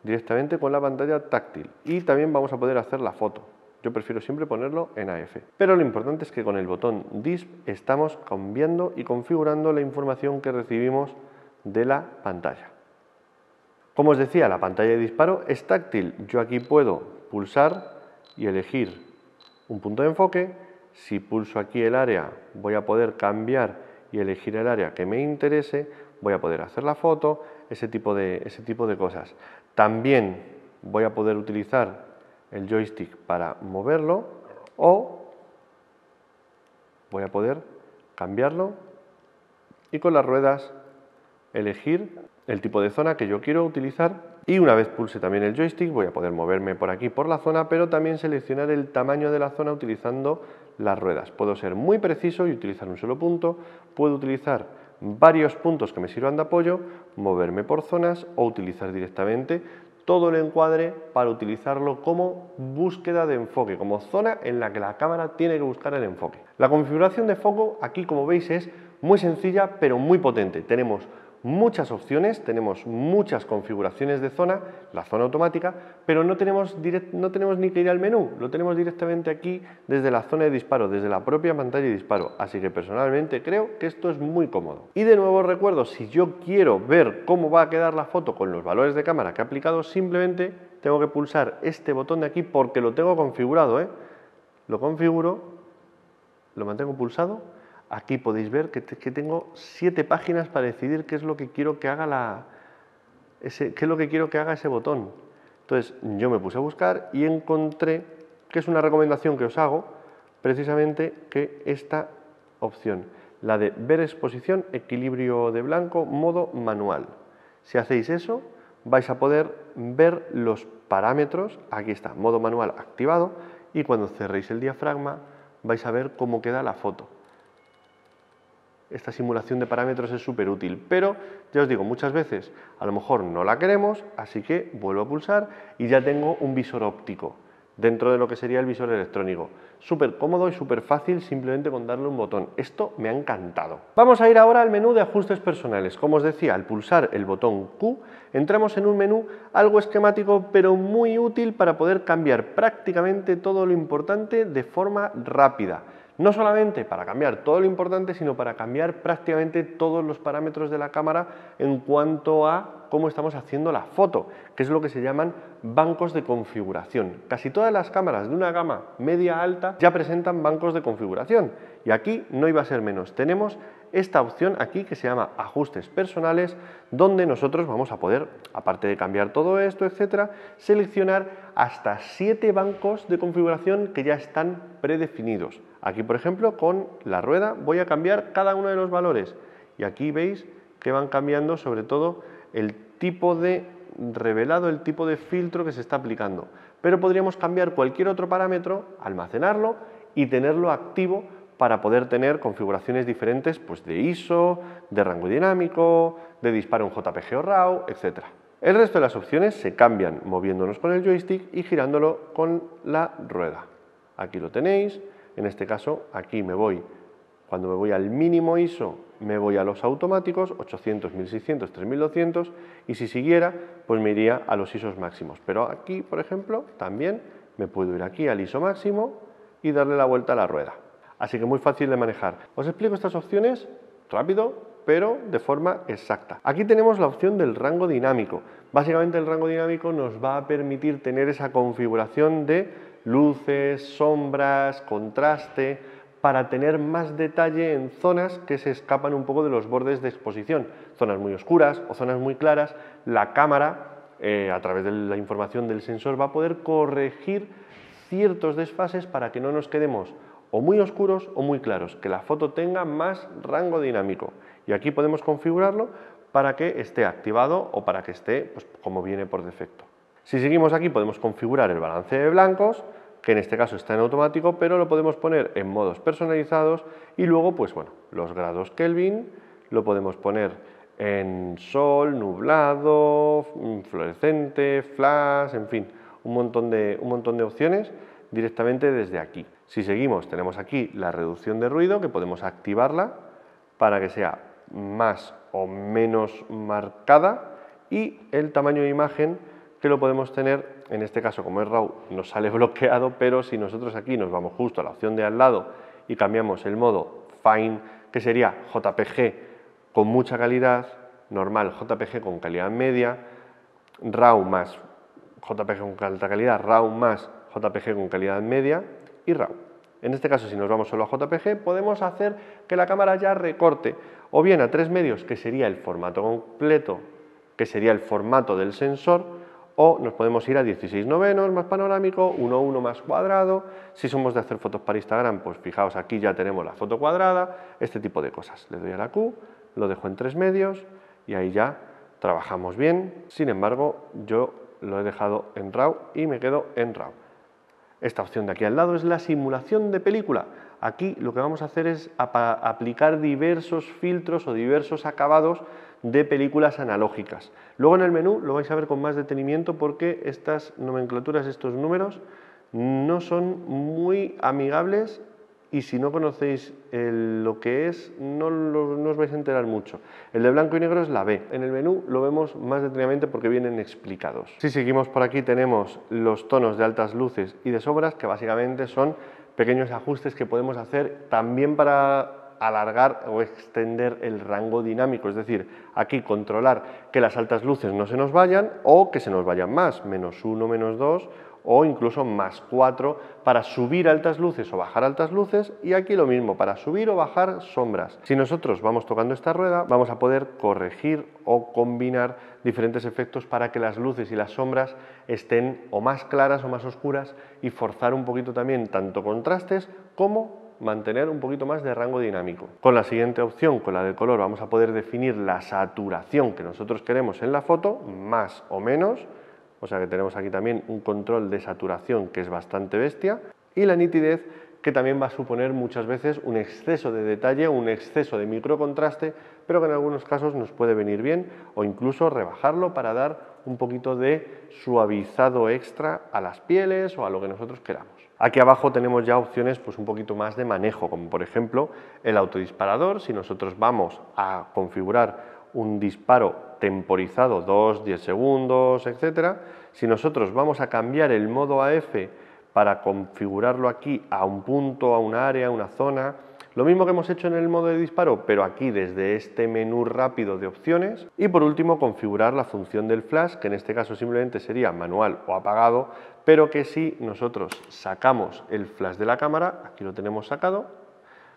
directamente con la pantalla táctil y también vamos a poder hacer la foto. Yo prefiero siempre ponerlo en AF. Pero lo importante es que con el botón Disp estamos cambiando y configurando la información que recibimos de la pantalla. Como os decía, la pantalla de disparo es táctil. Yo aquí puedo pulsar y elegir un punto de enfoque. Si pulso aquí el área, voy a poder cambiar y elegir el área que me interese. Voy a poder hacer la foto, ese tipo de cosas. También voy a poder utilizar el joystick para moverlo o voy a poder cambiarlo y con las ruedas elegir el tipo de zona que yo quiero utilizar y una vez pulse también el joystick voy a poder moverme por aquí por la zona, pero también seleccionar el tamaño de la zona utilizando las ruedas. Puedo ser muy preciso y utilizar un solo punto, puedo utilizar varios puntos que me sirvan de apoyo, moverme por zonas o utilizar directamente todo el encuadre para utilizarlo como búsqueda de enfoque, como zona en la que la cámara tiene que buscar el enfoque. La configuración de foco aquí, como veis, es muy sencilla pero muy potente. Tenemos muchas opciones, tenemos muchas configuraciones de zona, la zona automática, pero no tenemos ni que ir al menú, lo tenemos directamente aquí desde la zona de disparo, desde la propia pantalla de disparo, así que personalmente creo que esto es muy cómodo. Y de nuevo recuerdo, si yo quiero ver cómo va a quedar la foto con los valores de cámara que he aplicado, simplemente tengo que pulsar este botón de aquí porque lo tengo configurado, lo configuro, lo mantengo pulsado. Aquí podéis ver que tengo 7 páginas para decidir qué es lo que quiero que haga ese botón. Entonces yo me puse a buscar y encontré que es una recomendación que os hago, precisamente que esta opción, la de ver exposición, equilibrio de blanco, modo manual. Si hacéis eso, vais a poder ver los parámetros, aquí está, modo manual activado, y cuando cerréis el diafragma vais a ver cómo queda la foto. Esta simulación de parámetros es súper útil, pero ya os digo, muchas veces a lo mejor no la queremos, así que vuelvo a pulsar y ya tengo un visor óptico dentro de lo que sería el visor electrónico. Súper cómodo y súper fácil simplemente con darle un botón. Esto me ha encantado. Vamos a ir ahora al menú de ajustes personales. Como os decía, al pulsar el botón Q entramos en un menú algo esquemático pero muy útil para poder cambiar prácticamente todo lo importante de forma rápida. No solamente para cambiar todo lo importante, sino para cambiar prácticamente todos los parámetros de la cámara en cuanto a cómo estamos haciendo la foto, que es lo que se llaman bancos de configuración. Casi todas las cámaras de una gama media alta ya presentan bancos de configuración y aquí no iba a ser menos. Tenemos esta opción aquí que se llama ajustes personales, donde nosotros vamos a poder, aparte de cambiar todo esto, etcétera, seleccionar hasta 7 bancos de configuración que ya están predefinidos. Aquí, por ejemplo, con la rueda voy a cambiar cada uno de los valores y aquí veis que van cambiando sobre todo el tipo de revelado, el tipo de filtro que se está aplicando. Pero podríamos cambiar cualquier otro parámetro, almacenarlo y tenerlo activo para poder tener configuraciones diferentes pues de ISO, de rango dinámico, de disparo en JPG o RAW, etc. El resto de las opciones se cambian moviéndonos con el joystick y girándolo con la rueda. Aquí lo tenéis. En este caso, aquí me voy Cuando me voy al mínimo ISO, me voy a los automáticos, 800, 1600, 3200, y si siguiera, pues me iría a los ISOs máximos. Pero aquí, por ejemplo, también me puedo ir aquí al ISO máximo y darle la vuelta a la rueda. Así que muy fácil de manejar. Os explico estas opciones rápido, pero de forma exacta. Aquí tenemos la opción del rango dinámico. Básicamente el rango dinámico nos va a permitir tener esa configuración de luces, sombras, contraste, para tener más detalle en zonas que se escapan un poco de los bordes de exposición. Zonas muy oscuras o zonas muy claras, la cámara, a través de la información del sensor, va a poder corregir ciertos desfases para que no nos quedemos o muy oscuros o muy claros, que la foto tenga más rango dinámico. Y aquí podemos configurarlo para que esté activado o para que esté pues, como viene por defecto. Si seguimos aquí podemos configurar el balance de blancos, que en este caso está en automático, pero lo podemos poner en modos personalizados y luego, pues bueno, los grados Kelvin, lo podemos poner en sol, nublado, fluorescente, flash, en fin, un montón de opciones directamente desde aquí. Si seguimos, tenemos aquí la reducción de ruido, que podemos activarla para que sea más o menos marcada, y el tamaño de imagen, que lo podemos tener, en este caso como es RAW nos sale bloqueado, pero si nosotros aquí nos vamos justo a la opción de al lado y cambiamos el modo Fine, que sería JPG con mucha calidad, normal JPG con calidad media, RAW más JPG con alta calidad, RAW más JPG con calidad media y RAW. En este caso, si nos vamos solo a JPG, podemos hacer que la cámara ya recorte o bien a 3 medios, que sería el formato completo, que sería el formato del sensor, o nos podemos ir a 16 novenos más panorámico, 1:1 más cuadrado. Si somos de hacer fotos para Instagram, pues fijaos, aquí ya tenemos la foto cuadrada, este tipo de cosas. Le doy a la Q, lo dejo en 3 medios y ahí ya trabajamos bien. Sin embargo, yo lo he dejado en RAW y me quedo en RAW. Esta opción de aquí al lado es la simulación de película. Aquí lo que vamos a hacer es aplicar diversos filtros o diversos acabados de películas analógicas. Luego en el menú lo vais a ver con más detenimiento porque estas nomenclaturas, estos números, no son muy amigables y si no conocéis lo que es, no os vais a enterar mucho. El de blanco y negro es la B. En el menú lo vemos más detenidamente porque vienen explicados. Si seguimos por aquí tenemos los tonos de altas luces y de sombras, que básicamente son pequeños ajustes que podemos hacer también para alargar o extender el rango dinámico, es decir, aquí controlar que las altas luces no se nos vayan o que se nos vayan más, -1, -2 o incluso +4 para subir altas luces o bajar altas luces, y aquí lo mismo para subir o bajar sombras. Si nosotros vamos tocando esta rueda vamos a poder corregir o combinar diferentes efectos para que las luces y las sombras estén o más claras o más oscuras y forzar un poquito también tanto contrastes como mantener un poquito más de rango dinámico. Con la siguiente opción, con la de color, vamos a poder definir la saturación que nosotros queremos en la foto, más o menos, o sea que tenemos aquí también un control de saturación que es bastante bestia, y la nitidez, que también va a suponer muchas veces un exceso de detalle, un exceso de microcontraste, pero que en algunos casos nos puede venir bien, o incluso rebajarlo para dar un poquito de suavizado extra a las pieles o a lo que nosotros queramos. Aquí abajo tenemos ya opciones pues un poquito más de manejo, como por ejemplo el autodisparador. Si nosotros vamos a configurar un disparo temporizado, 2, 10 segundos, etcétera, si nosotros vamos a cambiar el modo AF para configurarlo aquí a un punto, a un área, a una zona, lo mismo que hemos hecho en el modo de disparo, pero aquí desde este menú rápido de opciones. Y por último, configurar la función del flash, que en este caso simplemente sería manual o apagado, pero que si nosotros sacamos el flash de la cámara, aquí lo tenemos sacado,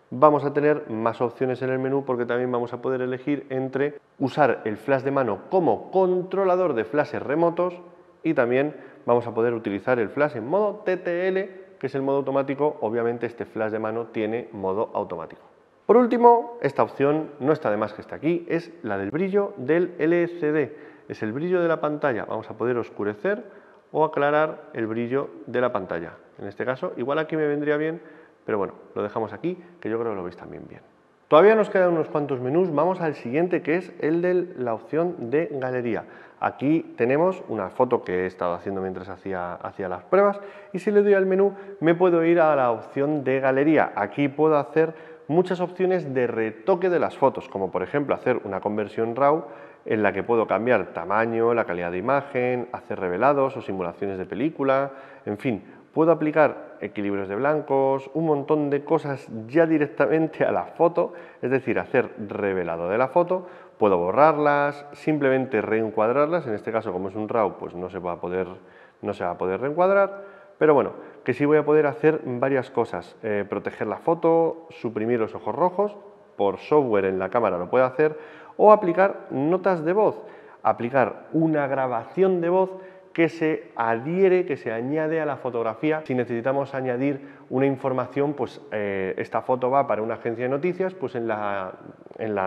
vamos a tener más opciones en el menú porque también vamos a poder elegir entre usar el flash de mano como controlador de flashes remotos y también vamos a poder utilizar el flash en modo TTL, que es el modo automático. Obviamente este flash de mano tiene modo automático. Por último, esta opción no está de más que esté aquí, es la del brillo del LCD, es el brillo de la pantalla. Vamos a poder oscurecer o aclarar el brillo de la pantalla. En este caso, igual aquí me vendría bien, pero bueno, lo dejamos aquí, que yo creo que lo veis también bien. Todavía nos quedan unos cuantos menús, vamos al siguiente, que es el de la opción de galería. Aquí tenemos una foto que he estado haciendo mientras hacía las pruebas, y si le doy al menú me puedo ir a la opción de galería. Aquí puedo hacer muchas opciones de retoque de las fotos, como por ejemplo hacer una conversión RAW en la que puedo cambiar tamaño, la calidad de imagen, hacer revelados o simulaciones de película, en fin, puedo aplicar equilibrios de blancos, un montón de cosas ya directamente a la foto, es decir, hacer revelado de la foto, puedo borrarlas, simplemente reencuadrarlas, en este caso como es un RAW pues no se va a poder reencuadrar, pero bueno, que sí voy a poder hacer varias cosas, proteger la foto, suprimir los ojos rojos, por software en la cámara lo puedo hacer, o aplicar notas de voz, aplicar una grabación de voz que se adhiere, que se añade a la fotografía. Si necesitamos añadir una información, pues esta foto va para una agencia de noticias, pues en la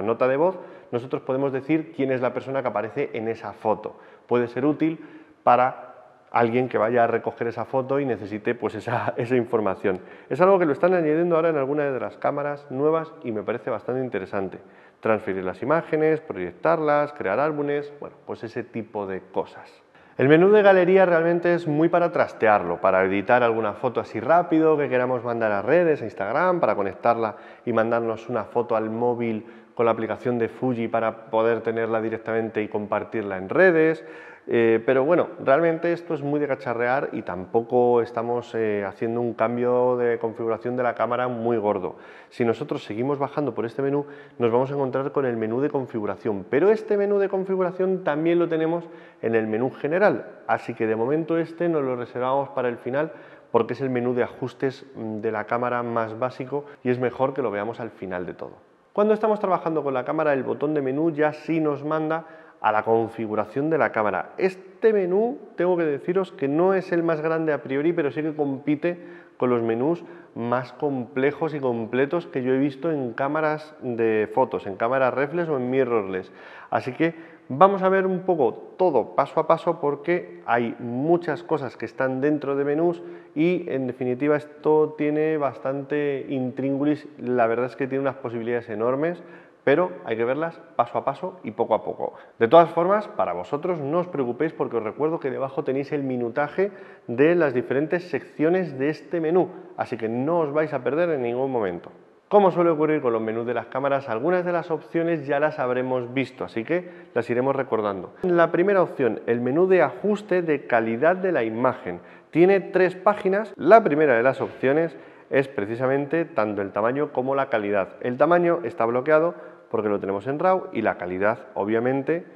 nota de voz nosotros podemos decir quién es la persona que aparece en esa foto. Puede ser útil para alguien que vaya a recoger esa foto y necesite pues esa información. Es algo que lo están añadiendo ahora en algunas de las cámaras nuevas y me parece bastante interesante. Transferir las imágenes, proyectarlas, crear álbumes, bueno, pues ese tipo de cosas. El menú de galería realmente es muy para trastearlo, para editar alguna foto así rápido que queramos mandar a redes, a Instagram, para conectarla y mandarnos una foto al móvil con la aplicación de Fuji para poder tenerla directamente y compartirla en redes. Pero bueno, realmente esto es muy de cacharrear y tampoco estamos haciendo un cambio de configuración de la cámara muy gordo. Si nosotros seguimos bajando por este menú, nos vamos a encontrar con el menú de configuración, pero este menú de configuración también lo tenemos en el menú general, así que de momento este nos lo reservamos para el final porque es el menú de ajustes de la cámara más básico y es mejor que lo veamos al final de todo. Cuando estamos trabajando con la cámara, el botón de menú ya sí nos manda a la configuración de la cámara. Este menú, tengo que deciros que no es el más grande a priori, pero sí que compite con los menús más complejos y completos que yo he visto en cámaras de fotos, en cámaras reflex o en mirrorless. Así que vamos a ver un poco todo paso a paso porque hay muchas cosas que están dentro de menús y en definitiva esto tiene bastante intríngulis, la verdad es que tiene unas posibilidades enormes, pero hay que verlas paso a paso y poco a poco. De todas formas, para vosotros no os preocupéis porque os recuerdo que debajo tenéis el minutaje de las diferentes secciones de este menú, así que no os vais a perder en ningún momento. Como suele ocurrir con los menús de las cámaras, algunas de las opciones ya las habremos visto, así que las iremos recordando. La primera opción, el menú de ajuste de calidad de la imagen. Tiene 3 páginas. La primera de las opciones es precisamente tanto el tamaño como la calidad. El tamaño está bloqueado porque lo tenemos en RAW y la calidad, obviamente,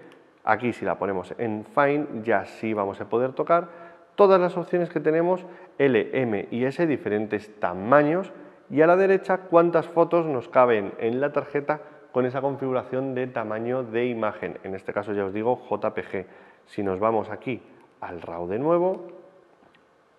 aquí si la ponemos en Fine ya sí vamos a poder tocar todas las opciones que tenemos, L, M y S, diferentes tamaños, y a la derecha cuántas fotos nos caben en la tarjeta con esa configuración de tamaño de imagen, en este caso ya os digo JPG. Si nos vamos aquí al RAW de nuevo,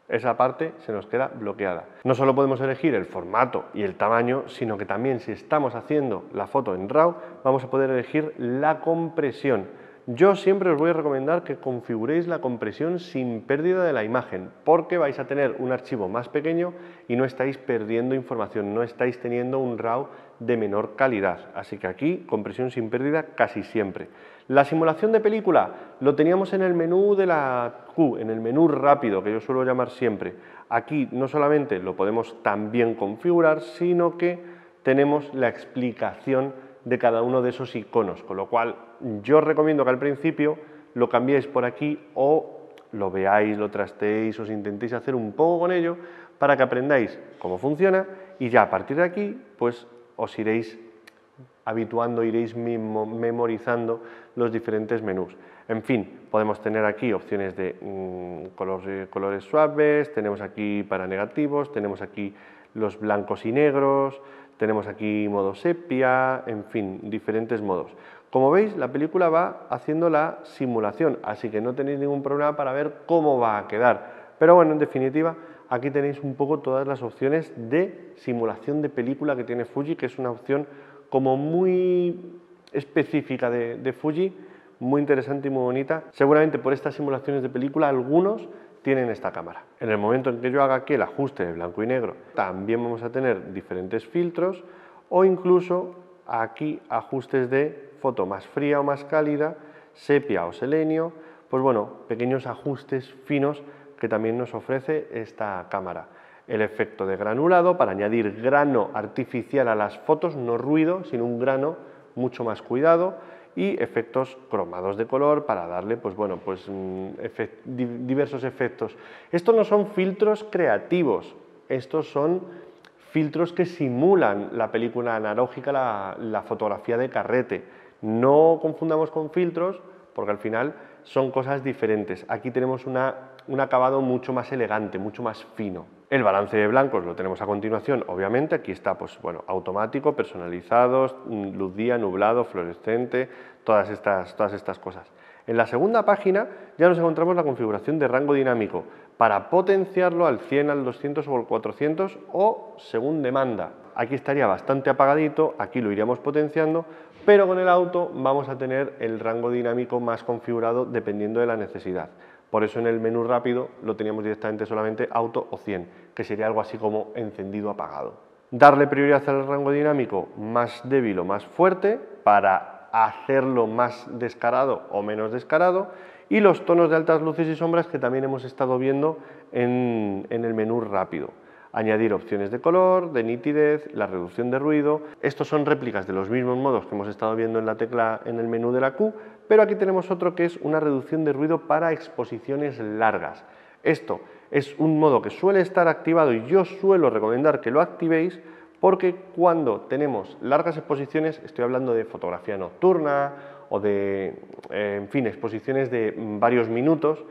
esa parte se nos queda bloqueada. No solo podemos elegir el formato y el tamaño, sino que también si estamos haciendo la foto en RAW, vamos a poder elegir la compresión. Yo siempre os voy a recomendar que configuréis la compresión sin pérdida de la imagen, porque vais a tener un archivo más pequeño y no estáis perdiendo información, no estáis teniendo un RAW de menor calidad. Así que aquí, compresión sin pérdida casi siempre. La simulación de película lo teníamos en el menú de la Q, en el menú rápido, que yo suelo llamar siempre. Aquí no solamente lo podemos también configurar, sino que tenemos la explicación de cada uno de esos iconos, con lo cual yo os recomiendo que al principio lo cambiéis por aquí o lo veáis, lo trasteéis, os intentéis hacer un poco con ello para que aprendáis cómo funciona y ya a partir de aquí pues os iréis habituando, iréis memorizando los diferentes menús. En fin, podemos tener aquí opciones de colores suaves, tenemos aquí para negativos, tenemos aquí los blancos y negros, tenemos aquí modo sepia, en fin, diferentes modos. Como veis, la película va haciendo la simulación, así que no tenéis ningún problema para ver cómo va a quedar. Pero bueno, en definitiva, aquí tenéis un poco todas las opciones de simulación de película que tiene Fuji, que es una opción como muy específica de Fuji, muy interesante y muy bonita. Seguramente por estas simulaciones de película algunos tienen esta cámara. En el momento en que yo haga aquí el ajuste de blanco y negro, también vamos a tener diferentes filtros o incluso aquí ajustes de foto más fría o más cálida, sepia o selenio, pues bueno, pequeños ajustes finos que también nos ofrece esta cámara. el efecto de granulado para añadir grano artificial a las fotos, no ruido, sino un grano mucho más cuidado, y efectos cromados de color para darle diversos efectos. Estos no son filtros creativos, estos son filtros que simulan la película analógica, la fotografía de carrete. No confundamos con filtros porque al final son cosas diferentes. Aquí tenemos un acabado mucho más elegante, mucho más fino. El balance de blancos lo tenemos a continuación, obviamente. Aquí está automático, personalizados, luz día, nublado, fluorescente, todas estas cosas. En la segunda página ya nos encontramos la configuración de rango dinámico para potenciarlo al 100, al 200 o al 400 o según demanda. Aquí estaría bastante apagadito, aquí lo iríamos potenciando, pero con el auto vamos a tener el rango dinámico más configurado dependiendo de la necesidad. Por eso en el menú rápido lo teníamos directamente solamente auto o 100, que sería algo así como encendido apagado. Darle prioridad al rango dinámico más débil o más fuerte para hacerlo más descarado o menos descarado, y los tonos de altas luces y sombras que también hemos estado viendo en el menú rápido. Añadir opciones de color, de nitidez, la reducción de ruido. Estos son réplicas de los mismos modos que hemos estado viendo en el menú de la Q, pero aquí tenemos otro que es una reducción de ruido para exposiciones largas. Esto es un modo que suele estar activado y yo suelo recomendar que lo activéis porque cuando tenemos largas exposiciones, estoy hablando de fotografía nocturna o de, exposiciones de varios minutos,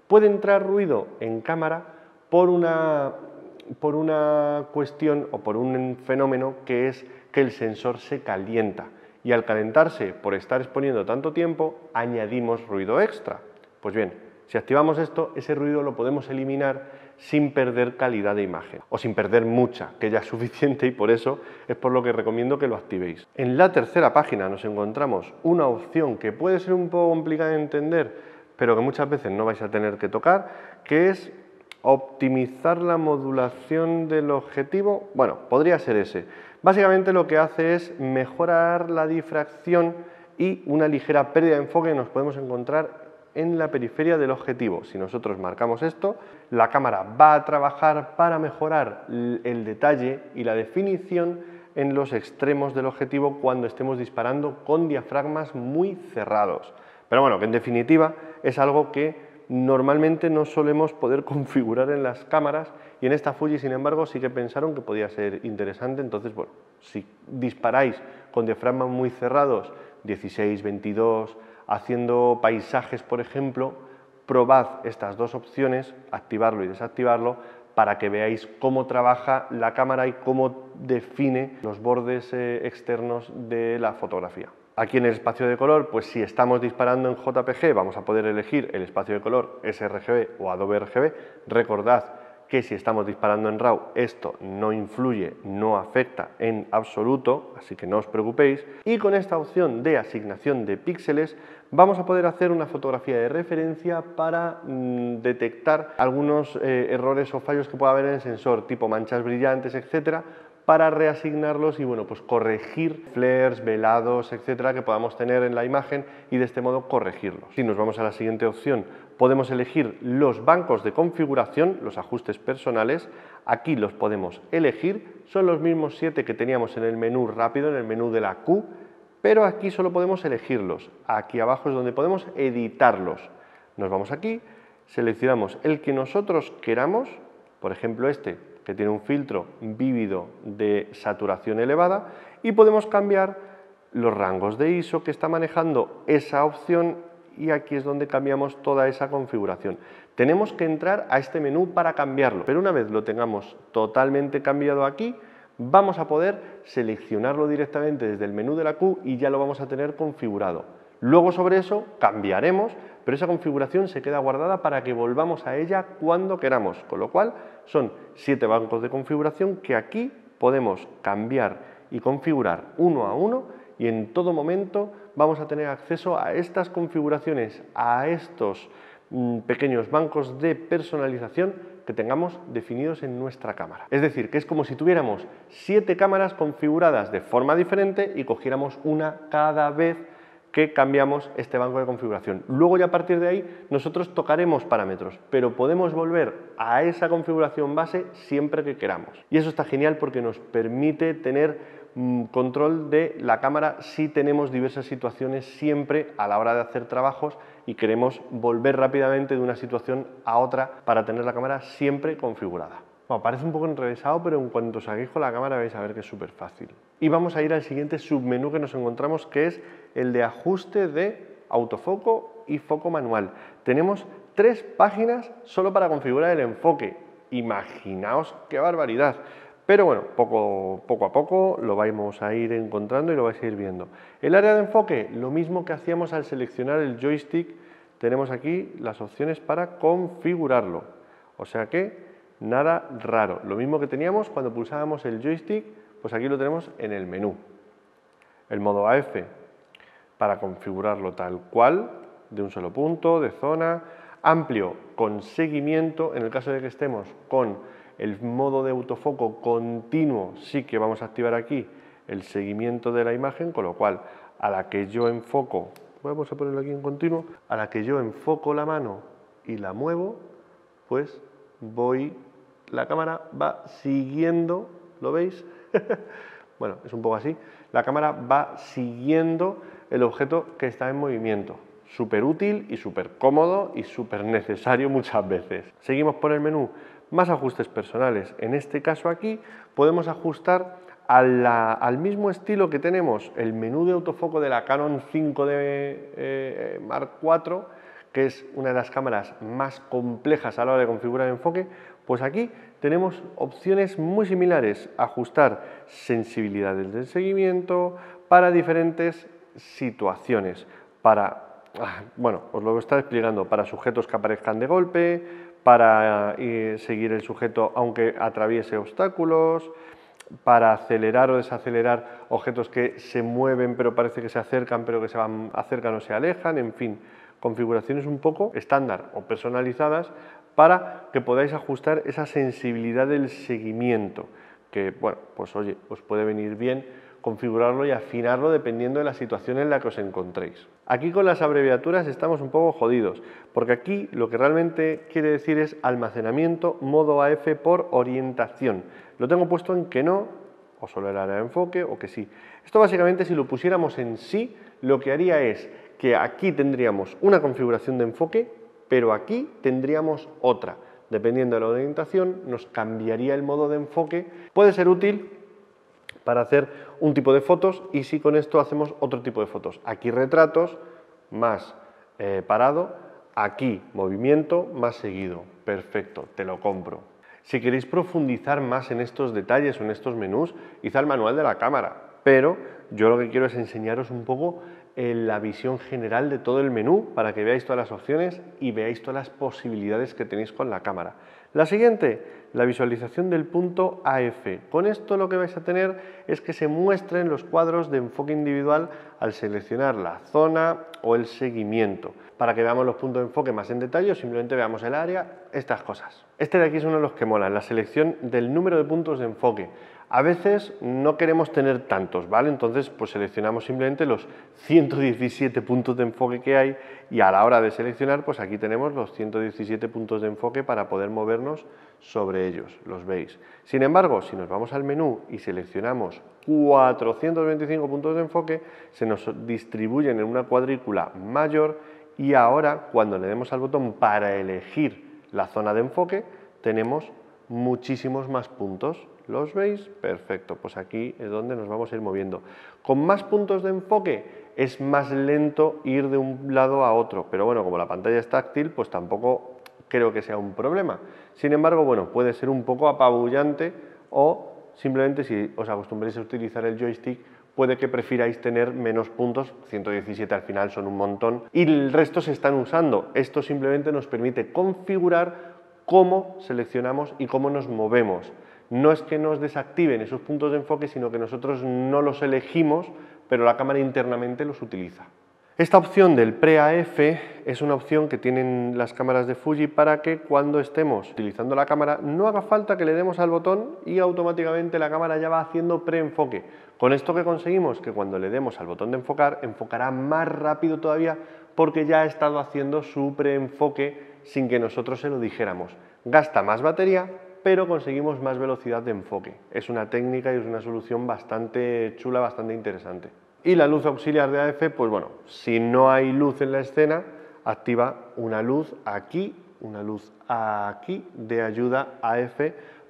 puede entrar ruido en cámara por una cuestión o por un fenómeno que es que el sensor se calienta y al calentarse por estar exponiendo tanto tiempo añadimos ruido extra. Pues bien, si activamos esto, ese ruido lo podemos eliminar sin perder calidad de imagen o sin perder mucha, que ya es suficiente, y por eso es por lo que recomiendo que lo activéis. En la tercera página nos encontramos una opción que puede ser un poco complicada de entender, pero que muchas veces no vais a tener que tocar, que es optimizar la modulación del objetivo. Bueno, podría ser ese. Básicamente lo que hace es mejorar la difracción y una ligera pérdida de enfoque que nos podemos encontrar en la periferia del objetivo. Si nosotros marcamos esto, la cámara va a trabajar para mejorar el detalle y la definición en los extremos del objetivo cuando estemos disparando con diafragmas muy cerrados. Pero bueno, que en definitiva es algo que normalmente no solemos poder configurar en las cámaras, y en esta Fuji, sin embargo, sí que pensaron que podía ser interesante. Entonces, bueno, si disparáis con diafragmas muy cerrados, 16, 22, haciendo paisajes, por ejemplo, probad estas dos opciones, activarlo y desactivarlo, para que veáis cómo trabaja la cámara y cómo define los bordes externos de la fotografía. Aquí en el espacio de color, pues si estamos disparando en JPG vamos a poder elegir el espacio de color sRGB o Adobe RGB. Recordad que si estamos disparando en RAW esto no influye, no afecta en absoluto, así que no os preocupéis. Y con esta opción de asignación de píxeles vamos a poder hacer una fotografía de referencia para detectar algunos errores o fallos que pueda haber en el sensor, tipo manchas brillantes, etcétera, para reasignarlos y bueno, pues corregir flares, velados, etcétera, que podamos tener en la imagen y de este modo corregirlos. Si nos vamos a la siguiente opción, podemos elegir los bancos de configuración, los ajustes personales. Aquí los podemos elegir, son los mismos 7 que teníamos en el menú rápido, en el menú de la Q, pero aquí solo podemos elegirlos. Aquí abajo es donde podemos editarlos. Nos vamos aquí, seleccionamos el que nosotros queramos, por ejemplo este, que tiene un filtro vívido de saturación elevada, y podemos cambiar los rangos de ISO que está manejando esa opción, y aquí es donde cambiamos toda esa configuración. Tenemos que entrar a este menú para cambiarlo, pero una vez lo tengamos totalmente cambiado aquí, vamos a poder seleccionarlo directamente desde el menú de la Q y ya lo vamos a tener configurado. Luego sobre eso cambiaremos, pero esa configuración se queda guardada para que volvamos a ella cuando queramos, con lo cual son 7 bancos de configuración que aquí podemos cambiar y configurar uno a uno, y en todo momento vamos a tener acceso a estas configuraciones, a estos pequeños bancos de personalización que tengamos definidos en nuestra cámara. Es decir, que es como si tuviéramos 7 cámaras configuradas de forma diferente y cogiéramos una cada vez que cambiamos este banco de configuración. Luego ya a partir de ahí nosotros tocaremos parámetros, pero podemos volver a esa configuración base siempre que queramos. Y eso está genial porque nos permite tener control de la cámara si tenemos diversas situaciones siempre a la hora de hacer trabajos y queremos volver rápidamente de una situación a otra para tener la cámara siempre configurada. Bueno, parece un poco enrevesado, pero en cuanto saquéis con la cámara vais a ver que es súper fácil. Y vamos a ir al siguiente submenú que nos encontramos, que es el de ajuste de autofoco y foco manual. Tenemos 3 páginas solo para configurar el enfoque. Imaginaos qué barbaridad. Pero bueno, poco a poco lo vamos a ir encontrando y lo vais a ir viendo. El área de enfoque, lo mismo que hacíamos al seleccionar el joystick, tenemos aquí las opciones para configurarlo. O sea que nada raro, lo mismo que teníamos cuando pulsábamos el joystick, pues aquí lo tenemos en el menú. El modo AF, para configurarlo tal cual, de un solo punto, de zona, amplio con seguimiento, en el caso de que estemos con el modo de autofoco continuo, sí que vamos a activar aquí el seguimiento de la imagen, con lo cual a la que yo enfoco, vamos a ponerlo aquí en continuo, a la que yo enfoco la mano y la muevo, pues la cámara va siguiendo, ¿lo veis? Bueno, es un poco así, la cámara va siguiendo el objeto que está en movimiento. Súper útil y súper cómodo y súper necesario muchas veces. Seguimos por el menú, más ajustes personales. En este caso aquí podemos ajustar al mismo estilo que tenemos el menú de autofoco de la Canon 5D Mark IV, que es una de las cámaras más complejas a la hora de configurar el enfoque, pues aquí tenemos opciones muy similares, ajustar sensibilidades del seguimiento para diferentes situaciones, bueno, os lo voy a estar explicando, para sujetos que aparezcan de golpe, para seguir el sujeto aunque atraviese obstáculos, para acelerar o desacelerar objetos que se mueven pero parece que se acercan, pero que se acercan o se alejan, en fin, configuraciones un poco estándar o personalizadas para que podáis ajustar esa sensibilidad del seguimiento, que bueno, pues oye, os puede venir bien configurarlo y afinarlo dependiendo de la situación en la que os encontréis. Aquí con las abreviaturas estamos un poco jodidos, porque aquí lo que realmente quiere decir es almacenamiento modo AF por orientación. Lo tengo puesto en que no, o solo el área de enfoque, o que sí. Esto básicamente, si lo pusiéramos en sí, lo que haría es que aquí tendríamos una configuración de enfoque, pero aquí tendríamos otra. Dependiendo de la orientación, nos cambiaría el modo de enfoque. Puede ser útil para hacer un tipo de fotos y si con esto hacemos otro tipo de fotos. Aquí retratos, más parado, aquí movimiento, más seguido. Perfecto, te lo compro. Si queréis profundizar más en estos detalles o en estos menús, id al manual de la cámara, pero yo lo que quiero es enseñaros un poco la visión general de todo el menú para que veáis todas las opciones y veáis todas las posibilidades que tenéis con la cámara. La siguiente, la visualización del punto AF. Con esto lo que vais a tener es que se muestren los cuadros de enfoque individual al seleccionar la zona o el seguimiento. Para que veamos los puntos de enfoque más en detalle o simplemente veamos el área, estas cosas. Este de aquí es uno de los que molan, la selección del número de puntos de enfoque. A veces no queremos tener tantos, ¿vale? Entonces pues seleccionamos simplemente los 117 puntos de enfoque que hay y a la hora de seleccionar pues aquí tenemos los 117 puntos de enfoque para poder movernos sobre ellos, los veis. Sin embargo, si nos vamos al menú y seleccionamos 425 puntos de enfoque, se nos distribuyen en una cuadrícula mayor y ahora cuando le demos al botón para elegir la zona de enfoque tenemos muchísimos más puntos. ¿Los veis? Perfecto, pues aquí es donde nos vamos a ir moviendo. Con más puntos de enfoque es más lento ir de un lado a otro, pero bueno, como la pantalla es táctil, pues tampoco creo que sea un problema. Sin embargo, bueno, puede ser un poco apabullante o simplemente si os acostumbréis a utilizar el joystick, puede que prefiráis tener menos puntos, 117 al final son un montón, y el resto se están usando. Esto simplemente nos permite configurar cómo seleccionamos y cómo nos movemos. No es que nos desactiven esos puntos de enfoque, sino que nosotros no los elegimos, pero la cámara internamente los utiliza. Esta opción del Pre-AF es una opción que tienen las cámaras de Fuji para que cuando estemos utilizando la cámara no haga falta que le demos al botón y automáticamente la cámara ya va haciendo preenfoque. Con esto que conseguimos que cuando le demos al botón de enfocar, enfocará más rápido todavía porque ya ha estado haciendo su preenfoque sin que nosotros se lo dijéramos. Gasta más batería, pero conseguimos más velocidad de enfoque. Es una técnica y es una solución bastante chula, bastante interesante. Y la luz auxiliar de AF, pues bueno, si no hay luz en la escena, activa una luz aquí de ayuda AF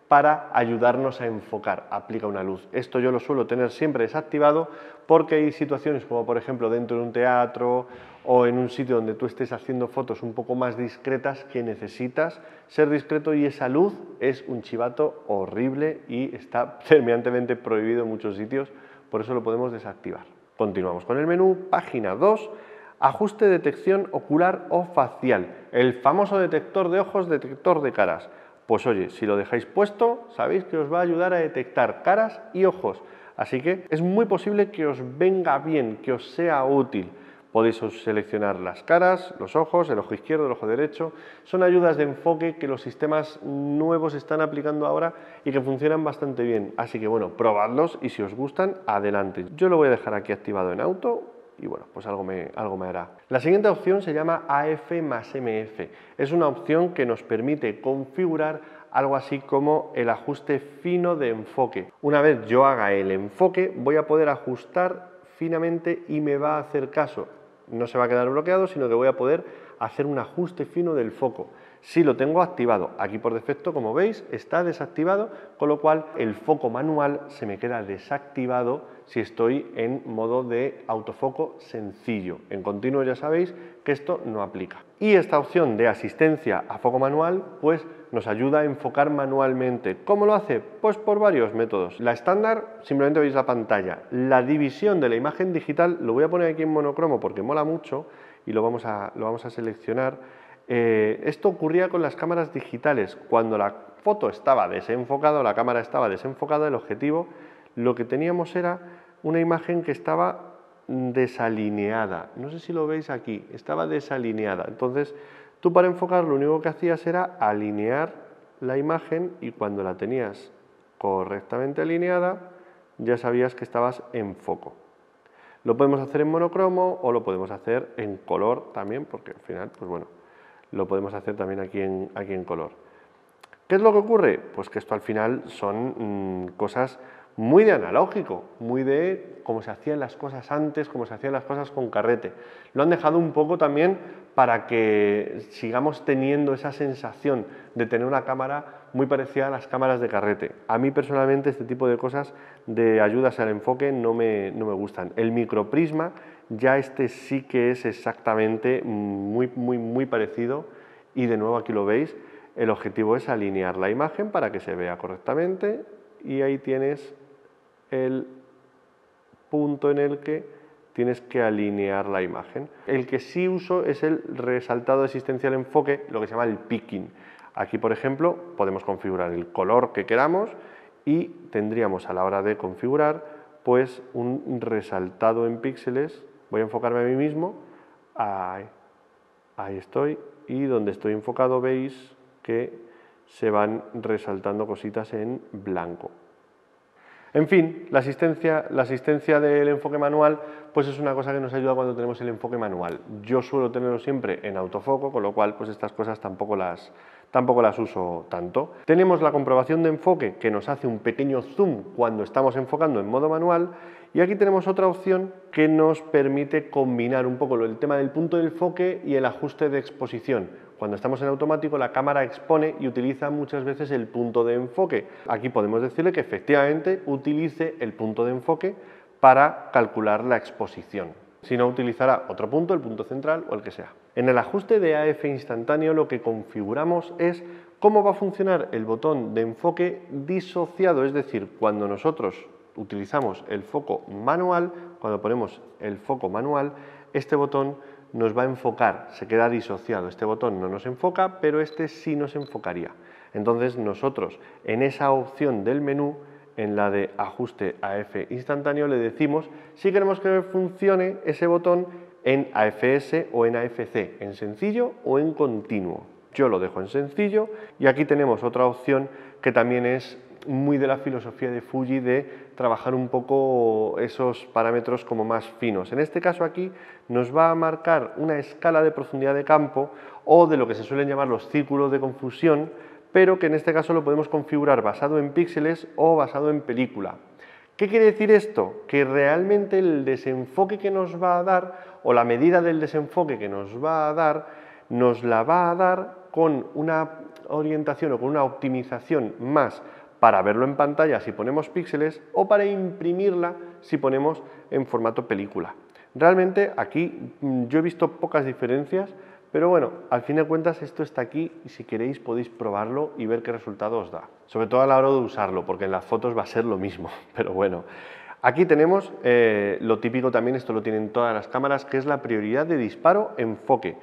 para ayudarnos a enfocar, aplica una luz. Esto yo lo suelo tener siempre desactivado porque hay situaciones como por ejemplo dentro de un teatro o en un sitio donde tú estés haciendo fotos un poco más discretas que necesitas ser discreto y esa luz es un chivato horrible y está terminantemente prohibido en muchos sitios, por eso lo podemos desactivar. Continuamos con el menú, página 2, ajuste de detección ocular o facial, el famoso detector de ojos, detector de caras. Pues oye, si lo dejáis puesto, sabéis que os va a ayudar a detectar caras y ojos, así que es muy posible que os venga bien, que os sea útil. Podéis seleccionar las caras, los ojos, el ojo izquierdo, el ojo derecho. Son ayudas de enfoque que los sistemas nuevos están aplicando ahora y que funcionan bastante bien. Así que bueno, probadlos y si os gustan, adelante. Yo lo voy a dejar aquí activado en auto y bueno, pues algo me hará. La siguiente opción se llama AF más MF. Es una opción que nos permite configurar algo así como el ajuste fino de enfoque. Una vez yo haga el enfoque, voy a poder ajustar finamente y me va a hacer caso. No se va a quedar bloqueado, sino que voy a poder hacer un ajuste fino del foco. Si lo tengo activado, aquí por defecto, como veis, está desactivado, con lo cual el foco manual se me queda desactivado si estoy en modo de autofoco sencillo. En continuo ya sabéis que esto no aplica. Y esta opción de asistencia a foco manual, pues nos ayuda a enfocar manualmente. ¿Cómo lo hace? Pues por varios métodos. La estándar, simplemente veis la pantalla. La división de la imagen digital, lo voy a poner aquí en monocromo porque mola mucho y lo vamos a seleccionar. Esto ocurría con las cámaras digitales. Cuando la foto estaba desenfocada, la cámara estaba desenfocada, el objetivo, lo que teníamos era una imagen que estaba desalineada. No sé si lo veis aquí, estaba desalineada. Entonces, tú para enfocar lo único que hacías era alinear la imagen y cuando la tenías correctamente alineada, ya sabías que estabas en foco. Lo podemos hacer en monocromo o lo podemos hacer en color también, porque al final, pues bueno, lo podemos hacer también aquí en color. ¿Qué es lo que ocurre? Pues que esto al final son cosas muy de analógico, muy de cómo se hacían las cosas antes, cómo se hacían las cosas con carrete. Lo han dejado un poco también para que sigamos teniendo esa sensación de tener una cámara muy parecida a las cámaras de carrete. A mí personalmente este tipo de cosas de ayudas al enfoque no me gustan. El microprisma ya este sí que es exactamente muy parecido y de nuevo aquí lo veis. El objetivo es alinear la imagen para que se vea correctamente y ahí tienes el punto en el que tienes que alinear la imagen. El que sí uso es el resaltado de asistencia al enfoque, lo que se llama el picking. Aquí, por ejemplo, podemos configurar el color que queramos y tendríamos a la hora de configurar pues un resaltado en píxeles. Voy a enfocarme a mí mismo, ahí estoy, y donde estoy enfocado veis que se van resaltando cositas en blanco. En fin, la asistencia del enfoque manual pues es una cosa que nos ayuda cuando tenemos el enfoque manual. Yo suelo tenerlo siempre en autofoco, con lo cual pues estas cosas tampoco las uso tanto. Tenemos la comprobación de enfoque que nos hace un pequeño zoom cuando estamos enfocando en modo manual y aquí tenemos otra opción que nos permite combinar un poco el tema del punto de enfoque y el ajuste de exposición. Cuando estamos en automático la cámara expone y utiliza muchas veces el punto de enfoque. Aquí podemos decirle que efectivamente utilice el punto de enfoque para calcular la exposición. Si no, utilizará otro punto, el punto central o el que sea. En el ajuste de AF instantáneo lo que configuramos es cómo va a funcionar el botón de enfoque disociado, es decir, cuando nosotros utilizamos el foco manual, cuando ponemos el foco manual, este botón nos va a enfocar, se queda disociado. Este botón no nos enfoca, pero este sí nos enfocaría. Entonces nosotros en esa opción del menú, en la de ajuste AF instantáneo, le decimos si queremos que funcione ese botón en AFS o en AFC, en sencillo o en continuo. Yo lo dejo en sencillo y aquí tenemos otra opción que también es muy de la filosofía de Fuji de trabajar un poco esos parámetros como más finos. En este caso aquí nos va a marcar una escala de profundidad de campo o de lo que se suelen llamar los círculos de confusión, pero que en este caso lo podemos configurar basado en píxeles o basado en película. ¿Qué quiere decir esto? Que realmente el desenfoque que nos va a dar o la medida del desenfoque que nos va a dar nos la va a dar con una orientación o con una optimización más para verlo en pantalla si ponemos píxeles o para imprimirla si ponemos en formato película. Realmente aquí yo he visto pocas diferencias, pero bueno, al fin de cuentas esto está aquí y si queréis podéis probarlo y ver qué resultado os da. Sobre todo a la hora de usarlo, porque en las fotos va a ser lo mismo, pero bueno. Aquí tenemos lo típico también, esto lo tienen todas las cámaras, que es la prioridad de disparo enfoque.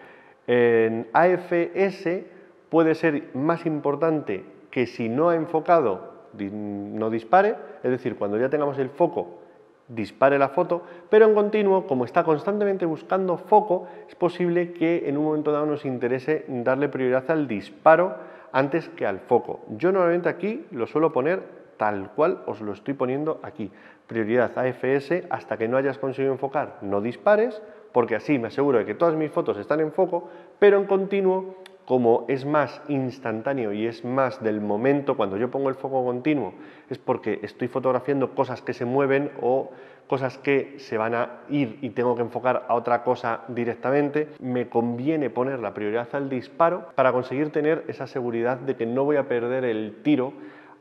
En AFS puede ser más importante que si no ha enfocado no dispare, es decir, cuando ya tengamos el foco dispare la foto, pero en continuo, como está constantemente buscando foco, es posible que en un momento dado nos interese darle prioridad al disparo antes que al foco. Yo normalmente aquí lo suelo poner tal cual os lo estoy poniendo aquí. Prioridad AFS hasta que no hayas conseguido enfocar, no dispares, porque así me aseguro de que todas mis fotos están en foco, pero en continuo, como es más instantáneo y es más del momento, cuando yo pongo el foco continuo, es porque estoy fotografiando cosas que se mueven o cosas que se van a ir y tengo que enfocar a otra cosa directamente, me conviene poner la prioridad al disparo para conseguir tener esa seguridad de que no voy a perder el tiro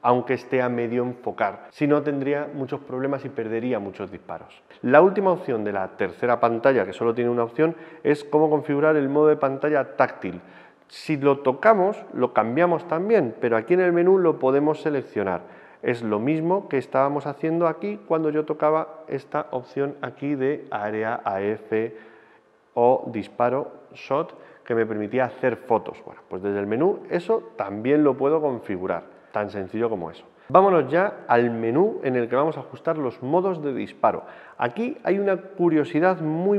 aunque esté a medio enfocar, si no tendría muchos problemas y perdería muchos disparos. La última opción de la tercera pantalla, que solo tiene una opción, es cómo configurar el modo de pantalla táctil. Si lo tocamos, lo cambiamos también, pero aquí en el menú lo podemos seleccionar. Es lo mismo que estábamos haciendo aquí cuando yo tocaba esta opción aquí de área AF o disparo shot, que me permitía hacer fotos. Bueno, pues desde el menú eso también lo puedo configurar. Tan sencillo como eso. Vámonos ya al menú en el que vamos a ajustar los modos de disparo. Aquí hay una curiosidad muy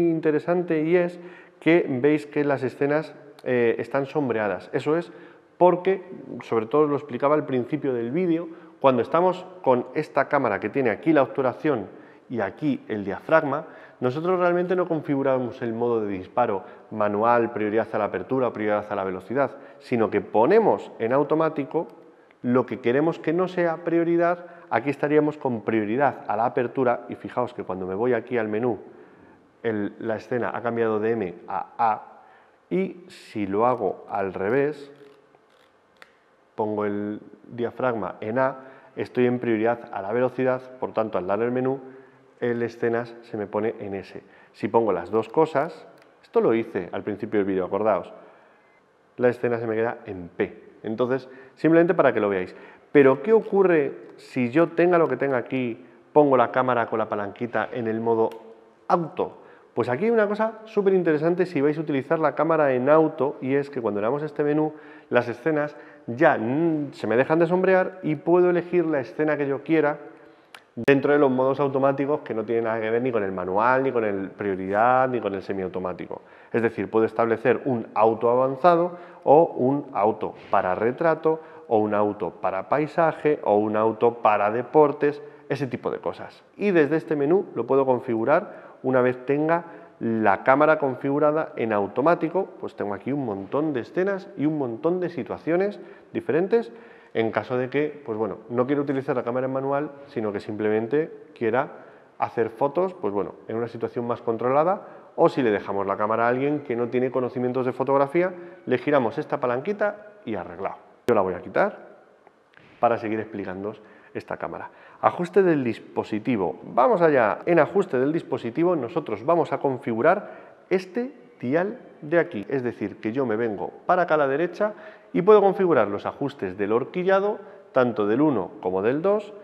interesante y es que veis que las escenas están sombreadas. Eso es porque, sobre todo lo explicaba al principio del vídeo, cuando estamos con esta cámara que tiene aquí la obturación y aquí el diafragma, nosotros realmente no configuramos el modo de disparo manual, prioridad a la apertura, prioridad a la velocidad, sino que ponemos en automático lo que queremos que no sea prioridad. Aquí estaríamos con prioridad a la apertura y fijaos que cuando me voy aquí al menú la escena ha cambiado de M a A y si lo hago al revés, pongo el diafragma en A, estoy en prioridad a la velocidad, por tanto al darle el menú el escenas se me pone en S. Si pongo las dos cosas, esto lo hice al principio del vídeo, acordaos, la escena se me queda en P. Entonces, simplemente para que lo veáis. Pero, ¿qué ocurre si yo tenga lo que tenga aquí, pongo la cámara con la palanquita en el modo auto? Pues aquí hay una cosa súper interesante si vais a utilizar la cámara en auto y es que cuando le damos este menú, las escenas ya se me dejan de sombrear y puedo elegir la escena que yo quiera dentro de los modos automáticos que no tienen nada que ver ni con el manual, ni con el prioridad, ni con el semiautomático. Es decir, puedo establecer un auto avanzado o un auto para retrato o un auto para paisaje o un auto para deportes, ese tipo de cosas. Y desde este menú lo puedo configurar una vez tenga la cámara configurada en automático, pues tengo aquí un montón de escenas y un montón de situaciones diferentes en caso de que, pues bueno, no quiero utilizar la cámara en manual, sino que simplemente quiera hacer fotos, pues bueno, en una situación más controlada, o si le dejamos la cámara a alguien que no tiene conocimientos de fotografía, le giramos esta palanquita y arreglado. Yo la voy a quitar para seguir explicándoos esta cámara. Ajuste del dispositivo. Vamos allá. En ajuste del dispositivo nosotros vamos a configurar este dial de aquí, es decir, que yo me vengo para acá a la derecha y puedo configurar los ajustes del horquillado, tanto del 1 como del 2,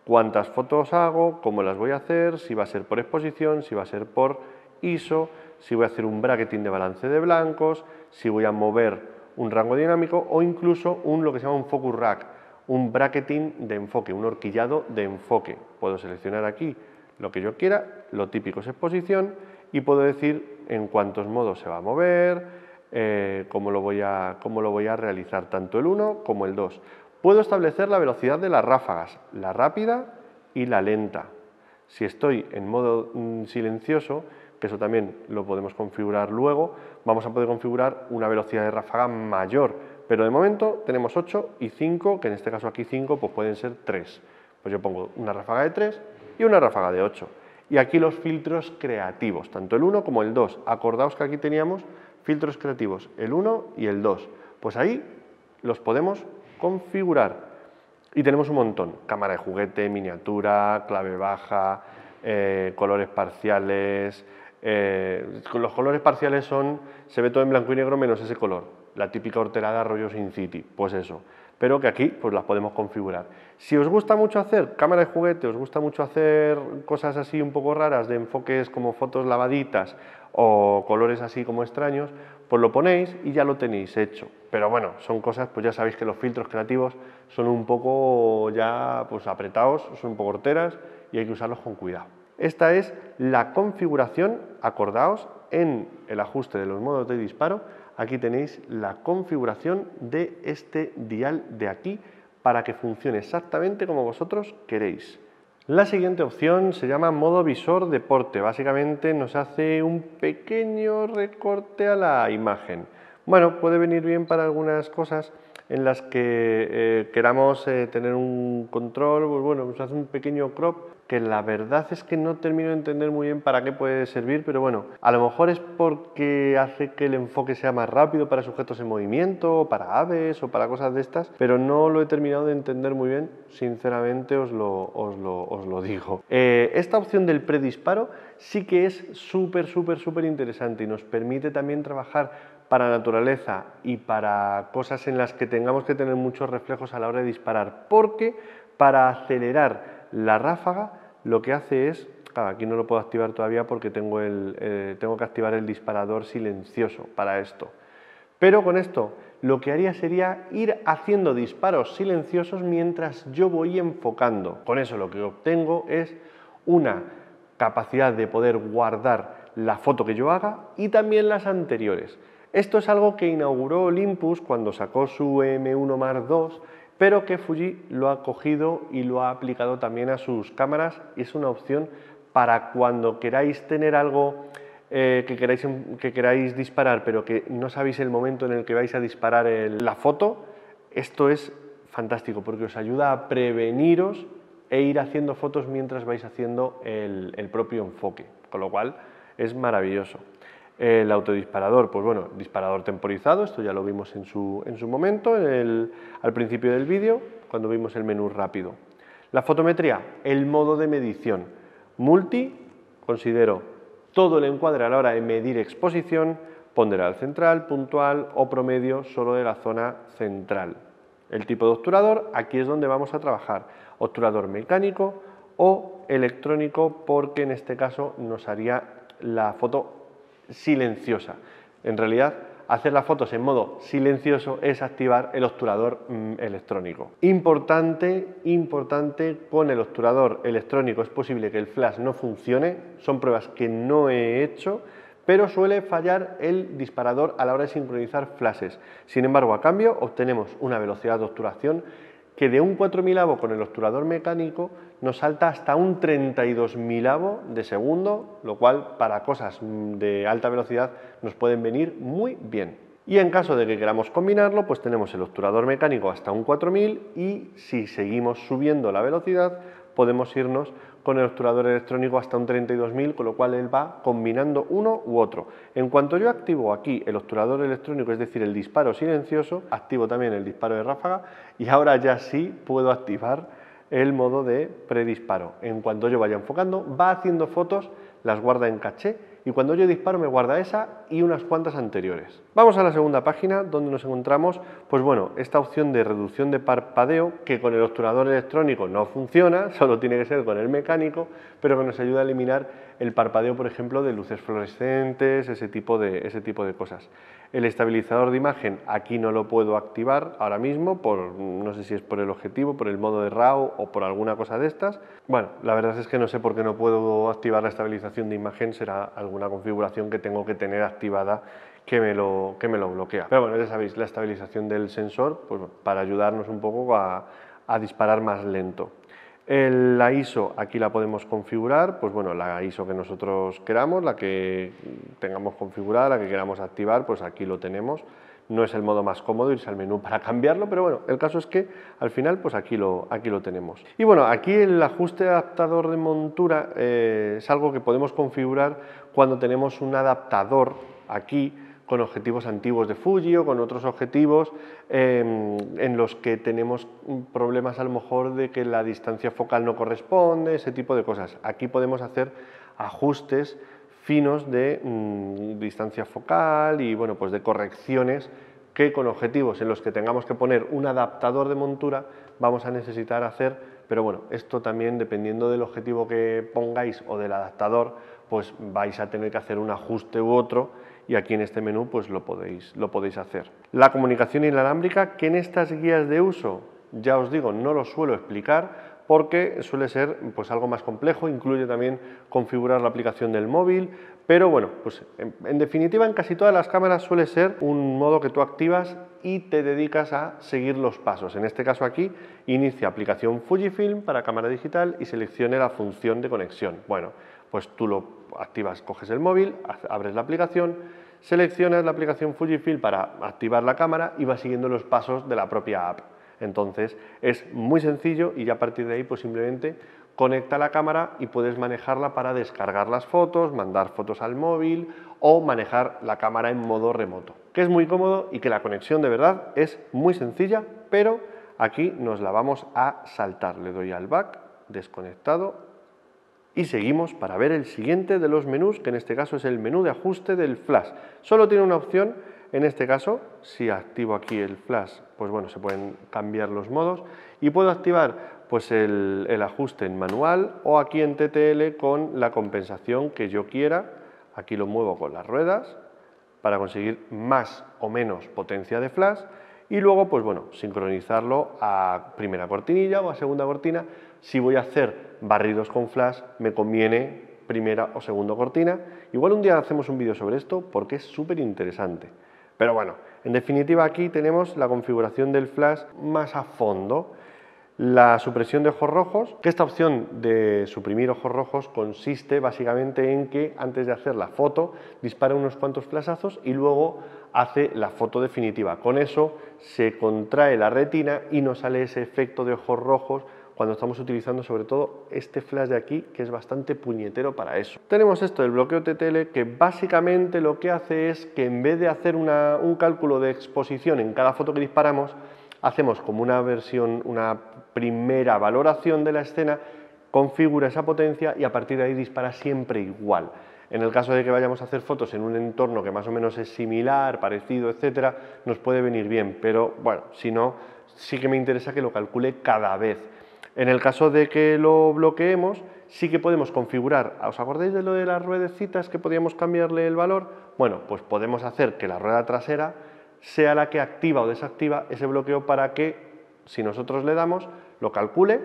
cuántas fotos hago, cómo las voy a hacer, si va a ser por exposición, si va a ser por ISO, si voy a hacer un bracketing de balance de blancos, si voy a mover un rango dinámico o incluso lo que se llama un focus rack, un bracketing de enfoque, un horquillado de enfoque. Puedo seleccionar aquí lo que yo quiera, lo típico es exposición y puedo decir en cuántos modos se va a mover, cómo lo voy a realizar, tanto el 1 como el 2. Puedo establecer la velocidad de las ráfagas, la rápida y la lenta. Si estoy en modo silencioso, que eso también lo podemos configurar luego, vamos a poder configurar una velocidad de ráfaga mayor, pero de momento tenemos 8 y 5, que en este caso aquí 5 pues pueden ser 3. Pues yo pongo una ráfaga de 3 y una ráfaga de 8. Y aquí los filtros creativos, tanto el 1 como el 2. Acordaos que aquí teníamos filtros creativos, el 1 y el 2. Pues ahí los podemos configurar. Y tenemos un montón: cámara de juguete, miniatura, clave baja, colores parciales. Los colores parciales se ve todo en blanco y negro menos ese color, la típica horterada rollo Sin City, pues eso. Pero que aquí pues las podemos configurar. Si os gusta mucho hacer cámara de juguete, os gusta mucho hacer cosas así un poco raras, de enfoques como fotos lavaditas o colores así como extraños, pues lo ponéis y ya lo tenéis hecho. Pero bueno, son cosas, pues ya sabéis que los filtros creativos son un poco ya pues apretados, son un poco horteras y hay que usarlos con cuidado. Esta es la configuración, acordaos, en el ajuste de los modos de disparo. Aquí tenéis la configuración de este dial de aquí para que funcione exactamente como vosotros queréis. La siguiente opción se llama modo visor deporte. Básicamente nos hace un pequeño recorte a la imagen. Bueno, puede venir bien para algunas cosas en las que queramos tener un control, pues bueno, nos hace un pequeño crop, que la verdad es que no termino de entender muy bien para qué puede servir, pero bueno, a lo mejor es porque hace que el enfoque sea más rápido para sujetos en movimiento, o para aves o para cosas de estas, pero no lo he terminado de entender muy bien, sinceramente os lo digo. Esta opción del predisparo sí que es súper interesante y nos permite también trabajar para naturaleza y para cosas en las que tengamos que tener muchos reflejos a la hora de disparar, porque para acelerar la ráfaga lo que hace es, claro, aquí no lo puedo activar todavía porque tengo que activar el disparador silencioso para esto, pero con esto lo que haría sería ir haciendo disparos silenciosos mientras yo voy enfocando. Con eso lo que obtengo es una capacidad de poder guardar la foto que yo haga y también las anteriores. Esto es algo que inauguró Olympus cuando sacó su M1 Mark II, pero que Fuji lo ha cogido y lo ha aplicado también a sus cámaras, y es una opción para cuando queráis tener algo que queráis disparar, pero que no sabéis el momento en el que vais a disparar la foto. Esto es fantástico porque os ayuda a preveniros e ir haciendo fotos mientras vais haciendo el propio enfoque, con lo cual es maravilloso. El autodisparador, pues bueno, disparador temporizado, esto ya lo vimos en su momento, al principio del vídeo, cuando vimos el menú rápido. La fotometría, el modo de medición. Multi, considero todo el encuadre a la hora de medir exposición, ponderal central, puntual o promedio solo de la zona central. El tipo de obturador, aquí es donde vamos a trabajar, obturador mecánico o electrónico, porque en este caso nos haría la foto silenciosa. En realidad, hacer las fotos en modo silencioso es activar el obturador electrónico. Importante, con el obturador electrónico es posible que el flash no funcione, son pruebas que no he hecho, pero suele fallar el disparador a la hora de sincronizar flashes. Sin embargo, a cambio, obtenemos una velocidad de obturación que de un 4.000avo con el obturador mecánico nos salta hasta un 32.000avo de segundo, lo cual para cosas de alta velocidad nos pueden venir muy bien. Y en caso de que queramos combinarlo, pues tenemos el obturador mecánico hasta un 4.000 y si seguimos subiendo la velocidad podemos irnos con el obturador electrónico hasta un 32.000, con lo cual él va combinando uno u otro. En cuanto yo activo aquí el obturador electrónico, es decir, el disparo silencioso, activo también el disparo de ráfaga y ahora ya sí puedo activar el modo de predisparo. En cuanto yo vaya enfocando, va haciendo fotos, las guarda en caché y cuando yo disparo me guarda esa y unas cuantas anteriores. Vamos a la segunda página donde nos encontramos, pues bueno, esta opción de reducción de parpadeo que con el obturador electrónico no funciona, solo tiene que ser con el mecánico, pero que nos ayuda a eliminar el parpadeo, por ejemplo, de luces fluorescentes, ese tipo de cosas. El estabilizador de imagen aquí no lo puedo activar ahora mismo, no sé si es por el objetivo, por el modo de RAW o por alguna cosa de estas. Bueno, la verdad es que no sé por qué no puedo activar la estabilización de imagen, será alguna configuración que tengo que tener activada que me lo bloquea. Pero bueno, ya sabéis, la estabilización del sensor, pues para ayudarnos un poco a disparar más lento. La ISO aquí la podemos configurar, pues bueno, la ISO que nosotros queramos, la que tengamos configurada, la que queramos activar, pues aquí lo tenemos. No es el modo más cómodo irse al menú para cambiarlo, pero bueno, el caso es que al final pues aquí lo tenemos. Y bueno, aquí el ajuste adaptador de montura es algo que podemos configurar cuando tenemos un adaptador aquí con objetivos antiguos de Fuji o con otros objetivos en los que tenemos problemas a lo mejor de que la distancia focal no corresponde, ese tipo de cosas. Aquí podemos hacer ajustes finos de distancia focal y bueno, pues de correcciones que con objetivos en los que tengamos que poner un adaptador de montura vamos a necesitar hacer, pero bueno, esto también dependiendo del objetivo que pongáis o del adaptador, pues vais a tener que hacer un ajuste u otro y aquí en este menú pues lo podéis hacer. La comunicación inalámbrica, que en estas guías de uso, ya os digo, no lo suelo explicar porque suele ser pues algo más complejo, incluye también configurar la aplicación del móvil, pero bueno, pues en definitiva en casi todas las cámaras suele ser un modo que tú activas y te dedicas a seguir los pasos. En este caso aquí, inicia aplicación Fujifilm para cámara digital y seleccione la función de conexión. Bueno, pues tú lo activas, coges el móvil, abres la aplicación, seleccionas la aplicación Fujifilm para activar la cámara y vas siguiendo los pasos de la propia app. Entonces es muy sencillo y ya a partir de ahí pues simplemente conecta la cámara y puedes manejarla para descargar las fotos, mandar fotos al móvil o manejar la cámara en modo remoto, que es muy cómodo y que la conexión de verdad es muy sencilla, pero aquí nos la vamos a saltar. Le doy al back, desconectado y seguimos para ver el siguiente de los menús, que en este caso es el menú de ajuste del flash. Solo tiene una opción. En este caso, si activo aquí el flash, pues bueno, se pueden cambiar los modos y puedo activar pues el ajuste en manual o aquí en TTL con la compensación que yo quiera. Aquí lo muevo con las ruedas para conseguir más o menos potencia de flash y luego pues bueno, sincronizarlo a primera cortinilla o a segunda cortina. Si voy a hacer barridos con flash, me conviene primera o segunda cortina. Igual un día hacemos un vídeo sobre esto porque es súper interesante. Pero bueno, en definitiva aquí tenemos la configuración del flash más a fondo. La supresión de ojos rojos, que esta opción de suprimir ojos rojos consiste básicamente en que antes de hacer la foto dispara unos cuantos flashazos y luego hace la foto definitiva. Con eso se contrae la retina y no sale ese efecto de ojos rojos cuando estamos utilizando sobre todo este flash de aquí, que es bastante puñetero para eso. Tenemos esto del bloqueo TTL, que básicamente lo que hace es que en vez de hacer un cálculo de exposición en cada foto que disparamos, hacemos como una primera valoración de la escena, configura esa potencia y a partir de ahí dispara siempre igual. En el caso de que vayamos a hacer fotos en un entorno que más o menos es similar, parecido, etcétera, nos puede venir bien, pero bueno, si no, sí que me interesa que lo calcule cada vez. En el caso de que lo bloqueemos, sí que podemos configurar. ¿Os acordáis de lo de las ruedecitas que podíamos cambiarle el valor? Bueno, pues podemos hacer que la rueda trasera sea la que activa o desactiva ese bloqueo para que, si nosotros le damos, lo calcule,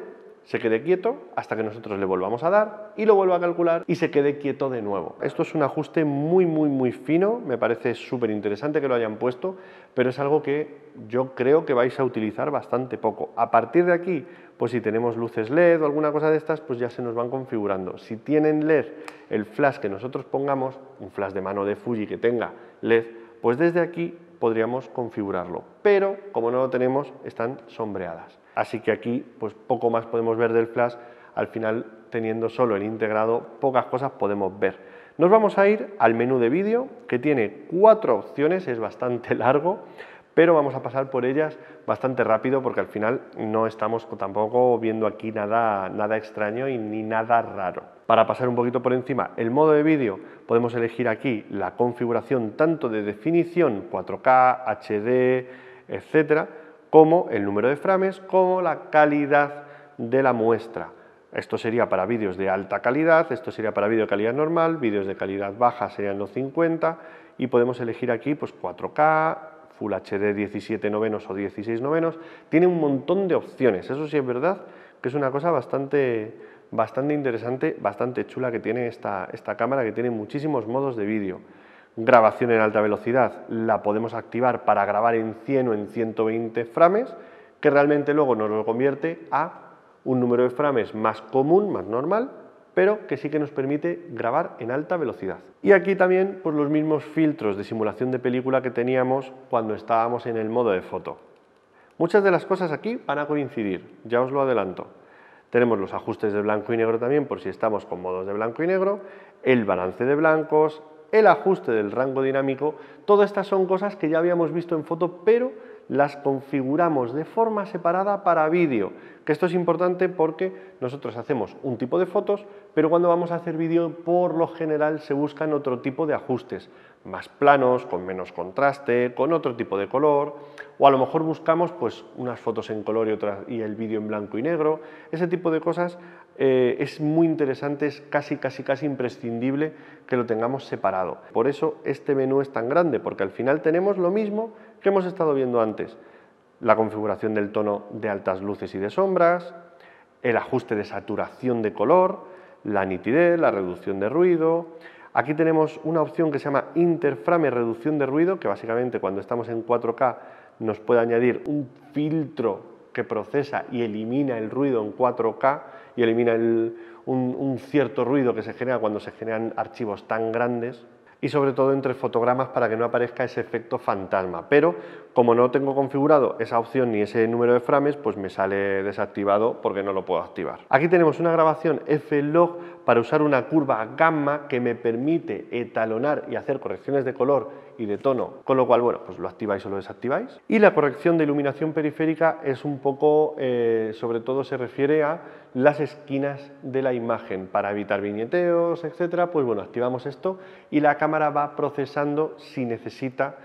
se quede quieto hasta que nosotros le volvamos a dar y lo vuelva a calcular y se quede quieto de nuevo. Esto es un ajuste muy fino, me parece súper interesante que lo hayan puesto, pero es algo que yo creo que vais a utilizar bastante poco. A partir de aquí, pues si tenemos luces LED o alguna cosa de estas, pues ya se nos van configurando. Si tienen LED, el flash que nosotros pongamos, un flash de mano de Fuji que tenga LED, pues desde aquí podríamos configurarlo, pero como no lo tenemos, están sombreadas. Así que aquí pues poco más podemos ver del flash, al final teniendo solo el integrado, pocas cosas podemos ver. Nos vamos a ir al menú de vídeo, que tiene 4 opciones, es bastante largo, pero vamos a pasar por ellas bastante rápido porque al final no estamos tampoco viendo aquí nada extraño y ni nada raro. Para pasar un poquito por encima, el modo de vídeo, podemos elegir aquí la configuración tanto de definición 4K, HD, etcétera, como el número de frames, como la calidad de la muestra. Esto sería para vídeos de alta calidad, esto sería para vídeo de calidad normal, vídeos de calidad baja serían los 50 y podemos elegir aquí pues 4K, Full HD 17 novenos o 16 novenos. Tiene un montón de opciones, eso sí es verdad que es una cosa bastante interesante, bastante chula que tiene esta cámara, que tiene muchísimos modos de vídeo. Grabación en alta velocidad la podemos activar para grabar en 100 o en 120 frames, que realmente luego nos lo convierte a un número de frames más común, más normal, pero que sí que nos permite grabar en alta velocidad. Y aquí también pues, los mismos filtros de simulación de película que teníamos cuando estábamos en el modo de foto. Muchas de las cosas aquí van a coincidir, ya os lo adelanto. Tenemos los ajustes de blanco y negro también, por si estamos con modos de blanco y negro, el balance de blancos, el ajuste del rango dinámico. Todas estas son cosas que ya habíamos visto en foto, pero las configuramos de forma separada para vídeo, que esto es importante porque nosotros hacemos un tipo de fotos, pero cuando vamos a hacer vídeo, por lo general se buscan otro tipo de ajustes, más planos, con menos contraste, con otro tipo de color, o a lo mejor buscamos pues unas fotos en color y el vídeo en blanco y negro. Ese tipo de cosas es muy interesante, es casi imprescindible que lo tengamos separado. Por eso este menú es tan grande, porque al final tenemos lo mismo que hemos estado viendo antes. La configuración del tono de altas luces y de sombras, el ajuste de saturación de color, la nitidez, la reducción de ruido. Aquí tenemos una opción que se llama interframe reducción de ruido, que básicamente cuando estamos en 4K nos puede añadir un filtro que procesa y elimina el ruido en 4K y elimina un cierto ruido que se genera cuando se generan archivos tan grandes, y sobre todo entre fotogramas para que no aparezca ese efecto fantasma. Pero como no tengo configurado esa opción ni ese número de frames, pues me sale desactivado porque no lo puedo activar. Aquí tenemos una grabación F-Log para usar una curva gamma que me permite etalonar y hacer correcciones de color y de tono, con lo cual, bueno, pues lo activáis o lo desactiváis. Y la corrección de iluminación periférica es un poco, sobre todo se refiere a las esquinas de la imagen, para evitar viñeteos, etcétera. Pues bueno, activamos esto y la cámara va procesando si necesita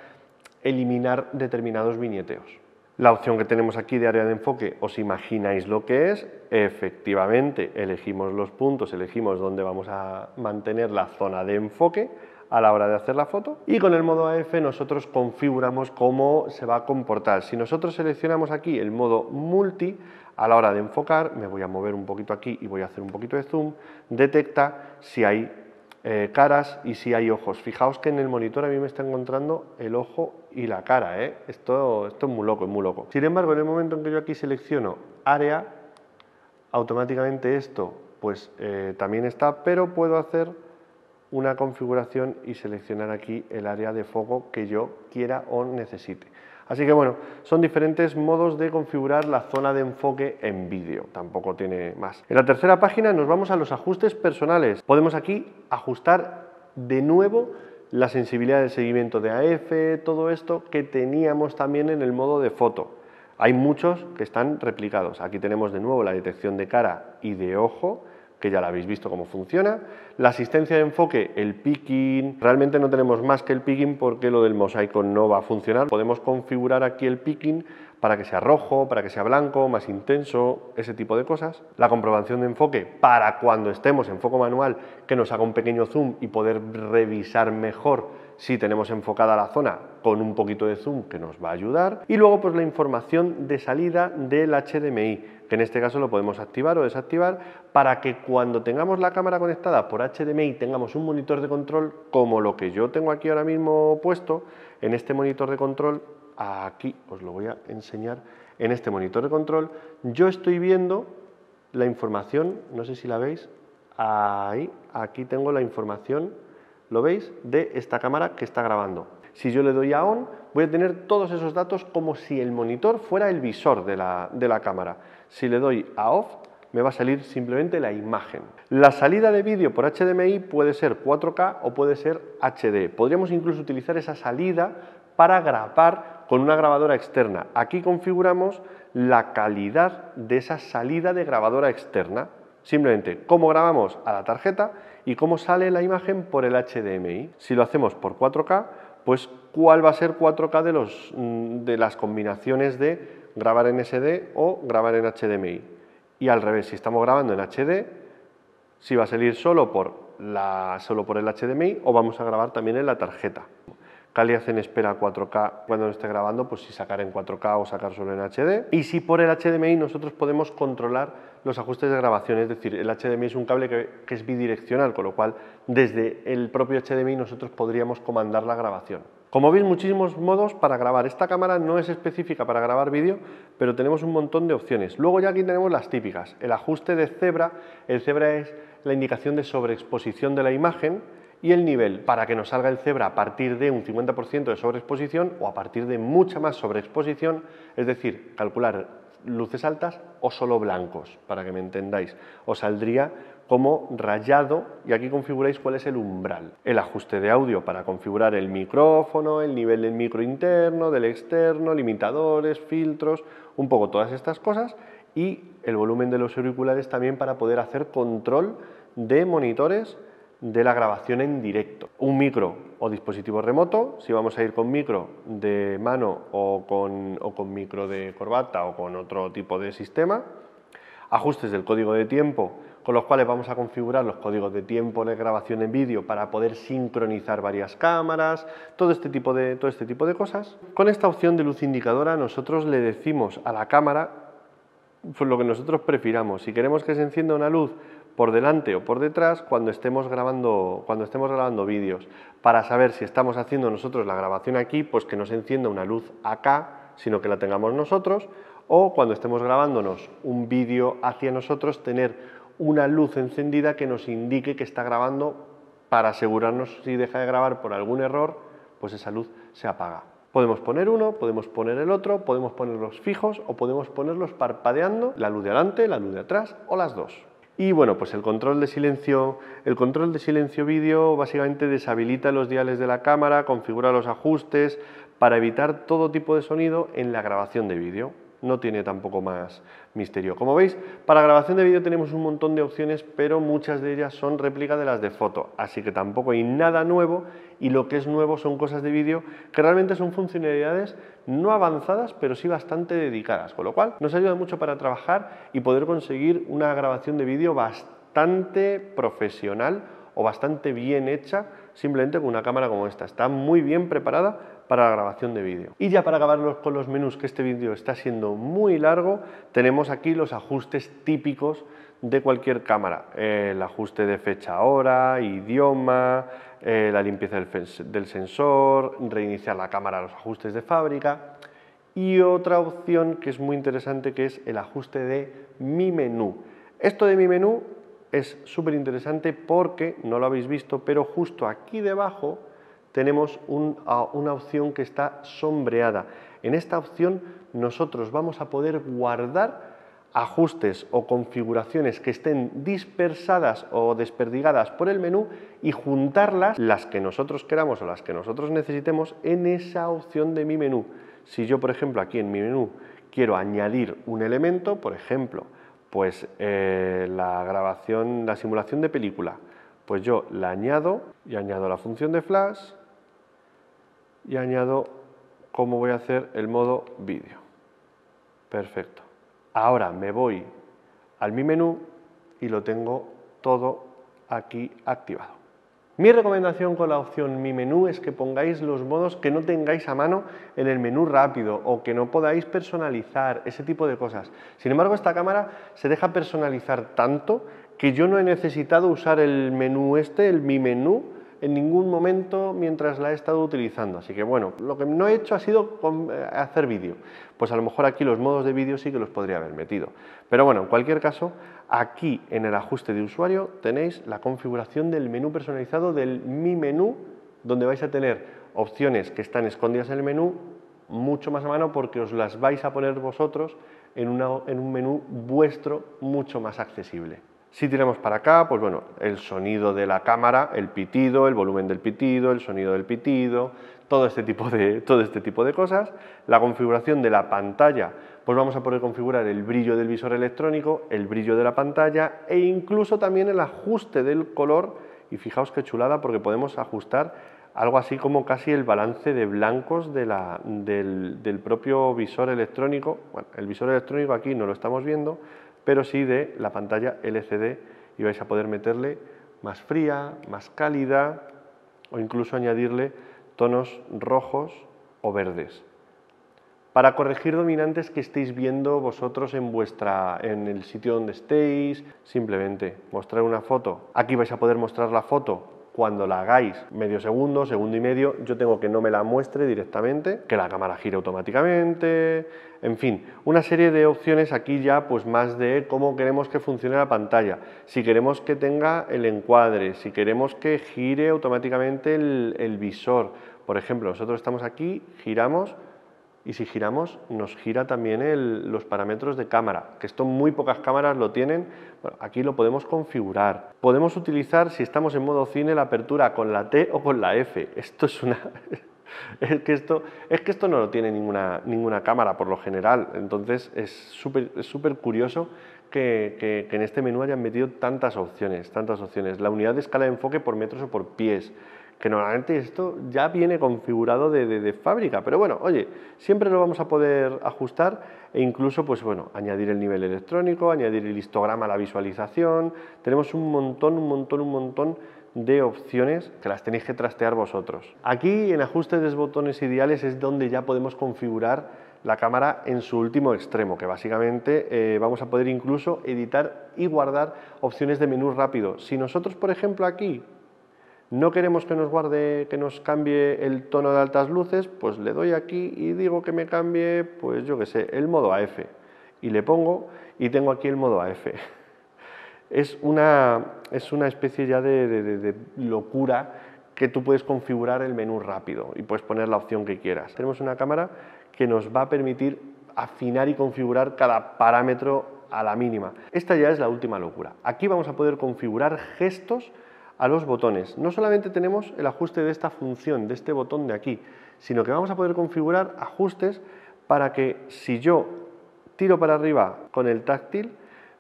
eliminar determinados viñeteos. La opción que tenemos aquí de área de enfoque, ¿os imagináis lo que es? Efectivamente, elegimos los puntos, elegimos dónde vamos a mantener la zona de enfoque a la hora de hacer la foto, y con el modo AF nosotros configuramos cómo se va a comportar. Si nosotros seleccionamos aquí el modo multi, a la hora de enfocar, me voy a mover un poquito aquí y voy a hacer un poquito de zoom, detecta si hay caras y si hay ojos. Fijaos que en el monitor a mí me está encontrando el ojo y la cara, ¿eh? Esto es muy loco, es muy loco. Sin embargo, en el momento en que yo aquí selecciono área, automáticamente esto pues también está, pero puedo hacer una configuración y seleccionar aquí el área de foco que yo quiera o necesite. Así que bueno, son diferentes modos de configurar la zona de enfoque en vídeo, tampoco tiene más. En la tercera página nos vamos a los ajustes personales. Podemos aquí ajustar de nuevo la sensibilidad del seguimiento de AF, todo esto que teníamos también en el modo de foto. Hay muchos que están replicados. Aquí tenemos de nuevo la detección de cara y de ojo, que ya la habéis visto cómo funciona. La asistencia de enfoque, el picking, realmente no tenemos más que el picking porque lo del mosaico no va a funcionar. Podemos configurar aquí el picking para que sea rojo, para que sea blanco, más intenso, ese tipo de cosas. La comprobación de enfoque para cuando estemos en foco manual, que nos haga un pequeño zoom y poder revisar mejor si tenemos enfocada la zona con un poquito de zoom, que nos va a ayudar. Y luego pues la información de salida del HDMI, que en este caso lo podemos activar o desactivar para que cuando tengamos la cámara conectada por HDMI tengamos un monitor de control como lo que yo tengo aquí ahora mismo puesto. En este monitor de control, aquí os lo voy a enseñar, en este monitor de control yo estoy viendo la información, no sé si la veis, ahí, aquí tengo la información, ¿lo veis? De esta cámara que está grabando. Si yo le doy a on, voy a tener todos esos datos como si el monitor fuera el visor de la cámara. Si le doy a off, me va a salir simplemente la imagen. La salida de vídeo por HDMI puede ser 4K o puede ser HD. Podríamos incluso utilizar esa salida para grabar con una grabadora externa. Aquí configuramos la calidad de esa salida de grabadora externa. Simplemente cómo grabamos a la tarjeta y cómo sale la imagen por el HDMI. Si lo hacemos por 4K, pues cuál va a ser 4K de las combinaciones de grabar en SD o grabar en HDMI. Y al revés, si estamos grabando en HD, si va a salir solo por el HDMI o vamos a grabar también en la tarjeta. Calidad en espera 4K cuando no esté grabando, pues si sacar en 4K o sacar solo en HD. Y si por el HDMI nosotros podemos controlar los ajustes de grabación, es decir, el HDMI es un cable que es bidireccional, con lo cual desde el propio HDMI nosotros podríamos comandar la grabación. Como veis, muchísimos modos para grabar. Esta cámara no es específica para grabar vídeo, pero tenemos un montón de opciones. Luego ya aquí tenemos las típicas. El ajuste de cebra. El cebra es la indicación de sobreexposición de la imagen, y el nivel, para que nos salga el cebra a partir de un 50% de sobreexposición o a partir de mucha más sobreexposición, es decir, calcular luces altas o solo blancos, para que me entendáis. Os saldría como rayado y aquí configuráis cuál es el umbral. El ajuste de audio para configurar el micrófono, el nivel del micro interno, del externo, limitadores, filtros, un poco todas estas cosas, y el volumen de los auriculares también para poder hacer control de monitores de la grabación en directo. Un micro o dispositivo remoto, si vamos a ir con micro de mano o con micro de corbata o con otro tipo de sistema. Ajustes del código de tiempo, con los cuales vamos a configurar los códigos de tiempo de grabación en vídeo para poder sincronizar varias cámaras, todo este tipo de cosas. Con esta opción de luz indicadora nosotros le decimos a la cámara pues lo que nosotros prefiramos. Si queremos que se encienda una luz por delante o por detrás cuando estemos grabando vídeos, para saber si estamos haciendo nosotros la grabación aquí, pues que no se encienda una luz acá, sino que la tengamos nosotros, o cuando estemos grabándonos un vídeo hacia nosotros, tener una luz encendida que nos indique que está grabando, para asegurarnos si deja de grabar por algún error, pues esa luz se apaga. Podemos poner uno, podemos poner el otro, podemos ponerlos fijos o podemos ponerlos parpadeando, la luz de adelante, la luz de atrás o las dos. Y bueno, pues el control de silencio vídeo básicamente deshabilita los diales de la cámara, configura los ajustes para evitar todo tipo de sonido en la grabación de vídeo. No tiene tampoco más misterio. Como veis, para grabación de vídeo tenemos un montón de opciones, pero muchas de ellas son réplica de las de foto, así que tampoco hay nada nuevo, y lo que es nuevo son cosas de vídeo que realmente son funcionalidades no avanzadas, pero sí bastante dedicadas, con lo cual nos ayuda mucho para trabajar y poder conseguir una grabación de vídeo bastante profesional o bastante bien hecha, simplemente con una cámara como esta. Está muy bien preparada para la grabación de vídeo. Y ya para acabar con los menús, que este vídeo está siendo muy largo, tenemos aquí los ajustes típicos de cualquier cámara. El ajuste de fecha hora, idioma, la limpieza del sensor, reiniciar la cámara, los ajustes de fábrica. Y otra opción que es muy interesante, que es el ajuste de Mi Menú. Esto de Mi Menú es súper interesante porque, no lo habéis visto, pero justo aquí debajo tenemos una opción que está sombreada. En esta opción nosotros vamos a poder guardar ajustes o configuraciones que estén dispersadas o desperdigadas por el menú y juntarlas, las que nosotros queramos o las que nosotros necesitemos, en esa opción de Mi Menú. Si yo, por ejemplo, aquí en Mi Menú quiero añadir un elemento, por ejemplo, pues la simulación de película, pues yo la añado y añado la función de flash y añado cómo voy a hacer el modo vídeo. Perfecto. Ahora me voy al Mi Menú y lo tengo todo aquí activado. Mi recomendación con la opción Mi Menú es que pongáis los modos que no tengáis a mano en el menú rápido o que no podáis personalizar, ese tipo de cosas. Sin embargo, esta cámara se deja personalizar tanto que yo no he necesitado usar el menú el Mi Menú, en ningún momento mientras la he estado utilizando. Así que bueno, lo que no he hecho ha sido hacer vídeo. Pues a lo mejor aquí los modos de vídeo sí que los podría haber metido. Pero bueno, en cualquier caso, aquí en el ajuste de usuario tenéis la configuración del menú personalizado del Mi Menú, donde vais a tener opciones que están escondidas en el menú mucho más a mano porque os las vais a poner vosotros en un menú vuestro mucho más accesible. Si tiramos para acá, pues bueno, el sonido de la cámara, el pitido, el volumen del pitido, el sonido del pitido, todo este tipo de cosas. La configuración de la pantalla, pues vamos a poder configurar el brillo del visor electrónico, el brillo de la pantalla e incluso también el ajuste del color. Y fijaos qué chulada, porque podemos ajustar algo así como casi el balance de blancos del propio visor electrónico. Bueno, el visor electrónico aquí no lo estamos viendo, pero sí de la pantalla LCD, y vais a poder meterle más fría, más cálida o incluso añadirle tonos rojos o verdes, para corregir dominantes que estéis viendo vosotros en el sitio donde estéis. Simplemente mostrar una foto. Aquí vais a poder mostrar la foto cuando la hagáis medio segundo, segundo y medio. Yo tengo que no me la muestre directamente, que la cámara gire automáticamente, en fin, una serie de opciones aquí ya pues más de cómo queremos que funcione la pantalla, si queremos que tenga el encuadre, si queremos que gire automáticamente el visor. Por ejemplo, nosotros estamos aquí, giramos, y si giramos nos gira también los parámetros de cámara, que esto muy pocas cámaras lo tienen. Bueno, aquí lo podemos configurar. Podemos utilizar, si estamos en modo cine, la apertura con la T o con la F. Esto es una... es que esto no lo tiene ninguna cámara por lo general, entonces es súper curioso que en este menú hayan metido tantas opciones. La unidad de escala de enfoque por metros o por pies, que normalmente esto ya viene configurado de fábrica, pero bueno, oye, siempre lo vamos a poder ajustar e incluso, pues bueno, añadir el nivel electrónico, añadir el histograma a la visualización. Tenemos un montón de opciones que las tenéis que trastear vosotros. Aquí en ajustes de botones ideales es donde ya podemos configurar la cámara en su último extremo, que básicamente vamos a poder incluso editar y guardar opciones de menú rápido. Si nosotros, por ejemplo, aquí no queremos que nos cambie el tono de altas luces, pues le doy aquí y digo que me cambie, pues yo qué sé, el modo AF. Y le pongo y tengo aquí el modo AF. Es una especie ya de locura que tú puedes configurar el menú rápido y puedes poner la opción que quieras. Tenemos una cámara que nos va a permitir afinar y configurar cada parámetro a la mínima. Esta ya es la última locura. Aquí vamos a poder configurar gestos a los botones. No solamente tenemos el ajuste de esta función, de este botón de aquí, sino que vamos a poder configurar ajustes para que si yo tiro para arriba con el táctil,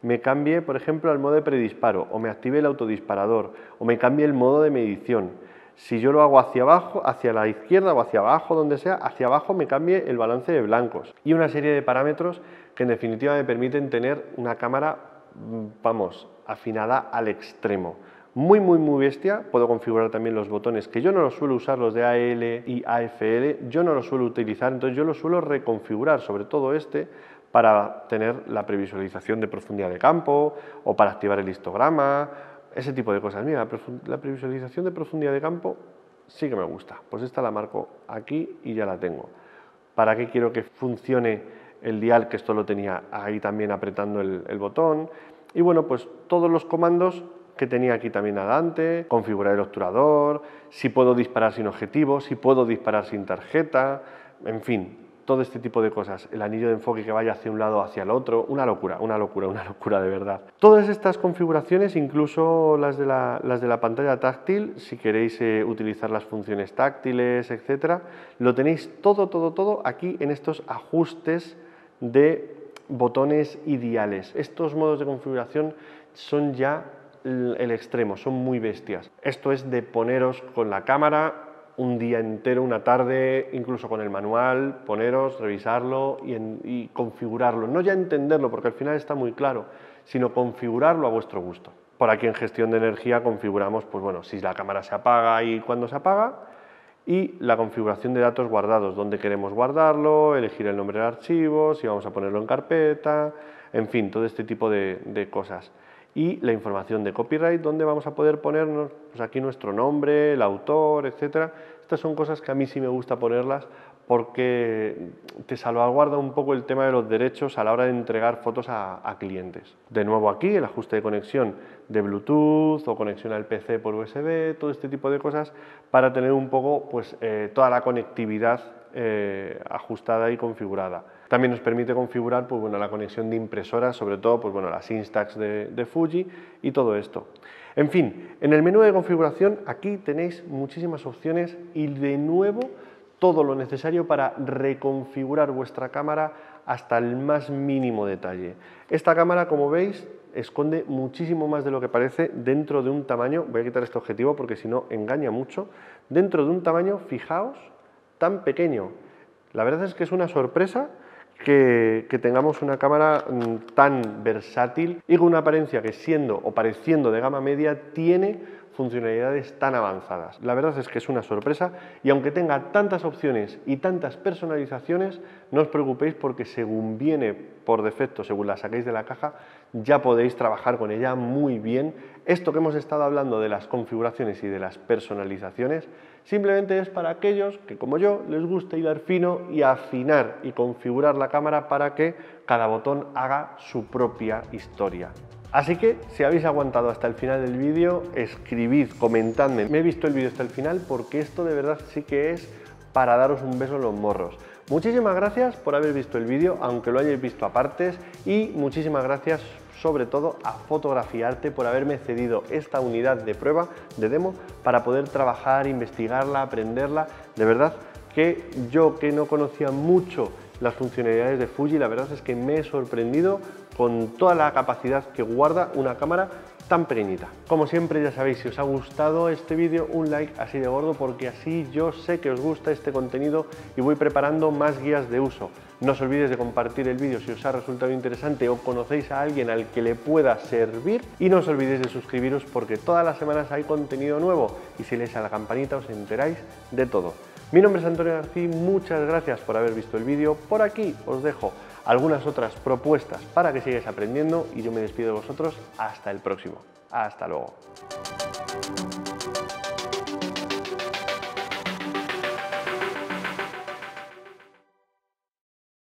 me cambie, por ejemplo, al modo de predisparo, o me active el autodisparador, o me cambie el modo de medición. Si yo lo hago hacia abajo, hacia la izquierda o hacia abajo, donde sea, hacia abajo me cambie el balance de blancos. Y una serie de parámetros que en definitiva me permiten tener una cámara, vamos, afinada al extremo. Muy bestia. Puedo configurar también los botones, que yo no los suelo usar, los de AL y AFL, yo no los suelo utilizar, entonces yo los suelo reconfigurar, sobre todo este, para tener la previsualización de profundidad de campo o para activar el histograma, ese tipo de cosas. Mira, la previsualización de profundidad de campo sí que me gusta, pues esta la marco aquí y ya la tengo. ¿Para qué quiero que funcione el dial? Que esto lo tenía ahí también apretando el botón. Y bueno, pues todos los comandos que tenía aquí también adelante, configurar el obturador, si puedo disparar sin objetivo, si puedo disparar sin tarjeta, en fin, todo este tipo de cosas. El anillo de enfoque que vaya hacia un lado o hacia el otro, una locura de verdad. Todas estas configuraciones, incluso las de la pantalla táctil, si queréis utilizar las funciones táctiles, etcétera, lo tenéis todo aquí en estos ajustes de botones ideales. Estos modos de configuración son ya el extremo, son muy bestias. Esto es de poneros con la cámara un día entero, una tarde, incluso con el manual, poneros, revisarlo y configurarlo. No ya entenderlo, porque al final está muy claro, sino configurarlo a vuestro gusto. Por aquí en gestión de energía configuramos, pues bueno, si la cámara se apaga y cuándo se apaga, y la configuración de datos guardados, dónde queremos guardarlo, elegir el nombre del archivo, si vamos a ponerlo en carpeta, en fin, todo este tipo de cosas. Y la información de copyright, donde vamos a poder ponernos pues aquí nuestro nombre, el autor, etcétera. Estas son cosas que a mí sí me gusta ponerlas porque te salvaguarda un poco el tema de los derechos a la hora de entregar fotos a clientes. De nuevo aquí el ajuste de conexión de Bluetooth o conexión al PC por USB, todo este tipo de cosas para tener un poco pues, toda la conectividad ajustada y configurada. También nos permite configurar pues, bueno, la conexión de impresoras, sobre todo pues, bueno, las Instax de Fuji y todo esto. En fin, en el menú de configuración aquí tenéis muchísimas opciones y de nuevo todo lo necesario para reconfigurar vuestra cámara hasta el más mínimo detalle. Esta cámara, como veis, esconde muchísimo más de lo que parece dentro de un tamaño, voy a quitar este objetivo porque si no engaña mucho, dentro de un tamaño, fijaos, tan pequeño. La verdad es que es una sorpresa que tengamos una cámara tan versátil y con una apariencia que, siendo o pareciendo de gama media, tiene funcionalidades tan avanzadas. La verdad es que es una sorpresa, y aunque tenga tantas opciones y tantas personalizaciones, no os preocupéis, porque según viene por defecto, según la saquéis de la caja, ya podéis trabajar con ella muy bien. Esto que hemos estado hablando de las configuraciones y de las personalizaciones simplemente es para aquellos que, como yo, les gusta hilar fino y afinar y configurar la cámara para que cada botón haga su propia historia. Así que, si habéis aguantado hasta el final del vídeo, escribid, comentadme: me he visto el vídeo hasta el final, porque esto de verdad sí que es para daros un beso en los morros. Muchísimas gracias por haber visto el vídeo, aunque lo hayáis visto a partes, y muchísimas gracias sobre todo a Fotografiarte por haberme cedido esta unidad de prueba, de demo, para poder trabajar, investigarla, aprenderla. De verdad que yo, que no conocía mucho las funcionalidades de Fuji, la verdad es que me he sorprendido con toda la capacidad que guarda una cámara tan pequeñita. Como siempre, ya sabéis, si os ha gustado este vídeo, un like así de gordo, porque así yo sé que os gusta este contenido y voy preparando más guías de uso. No os olvidéis de compartir el vídeo si os ha resultado interesante o conocéis a alguien al que le pueda servir, y no os olvidéis de suscribiros, porque todas las semanas hay contenido nuevo, y si le dais a la campanita os enteráis de todo. Mi nombre es Antonio García, muchas gracias por haber visto el vídeo. Por aquí os dejo algunas otras propuestas para que sigáis aprendiendo, y yo me despido de vosotros hasta el próximo. Hasta luego.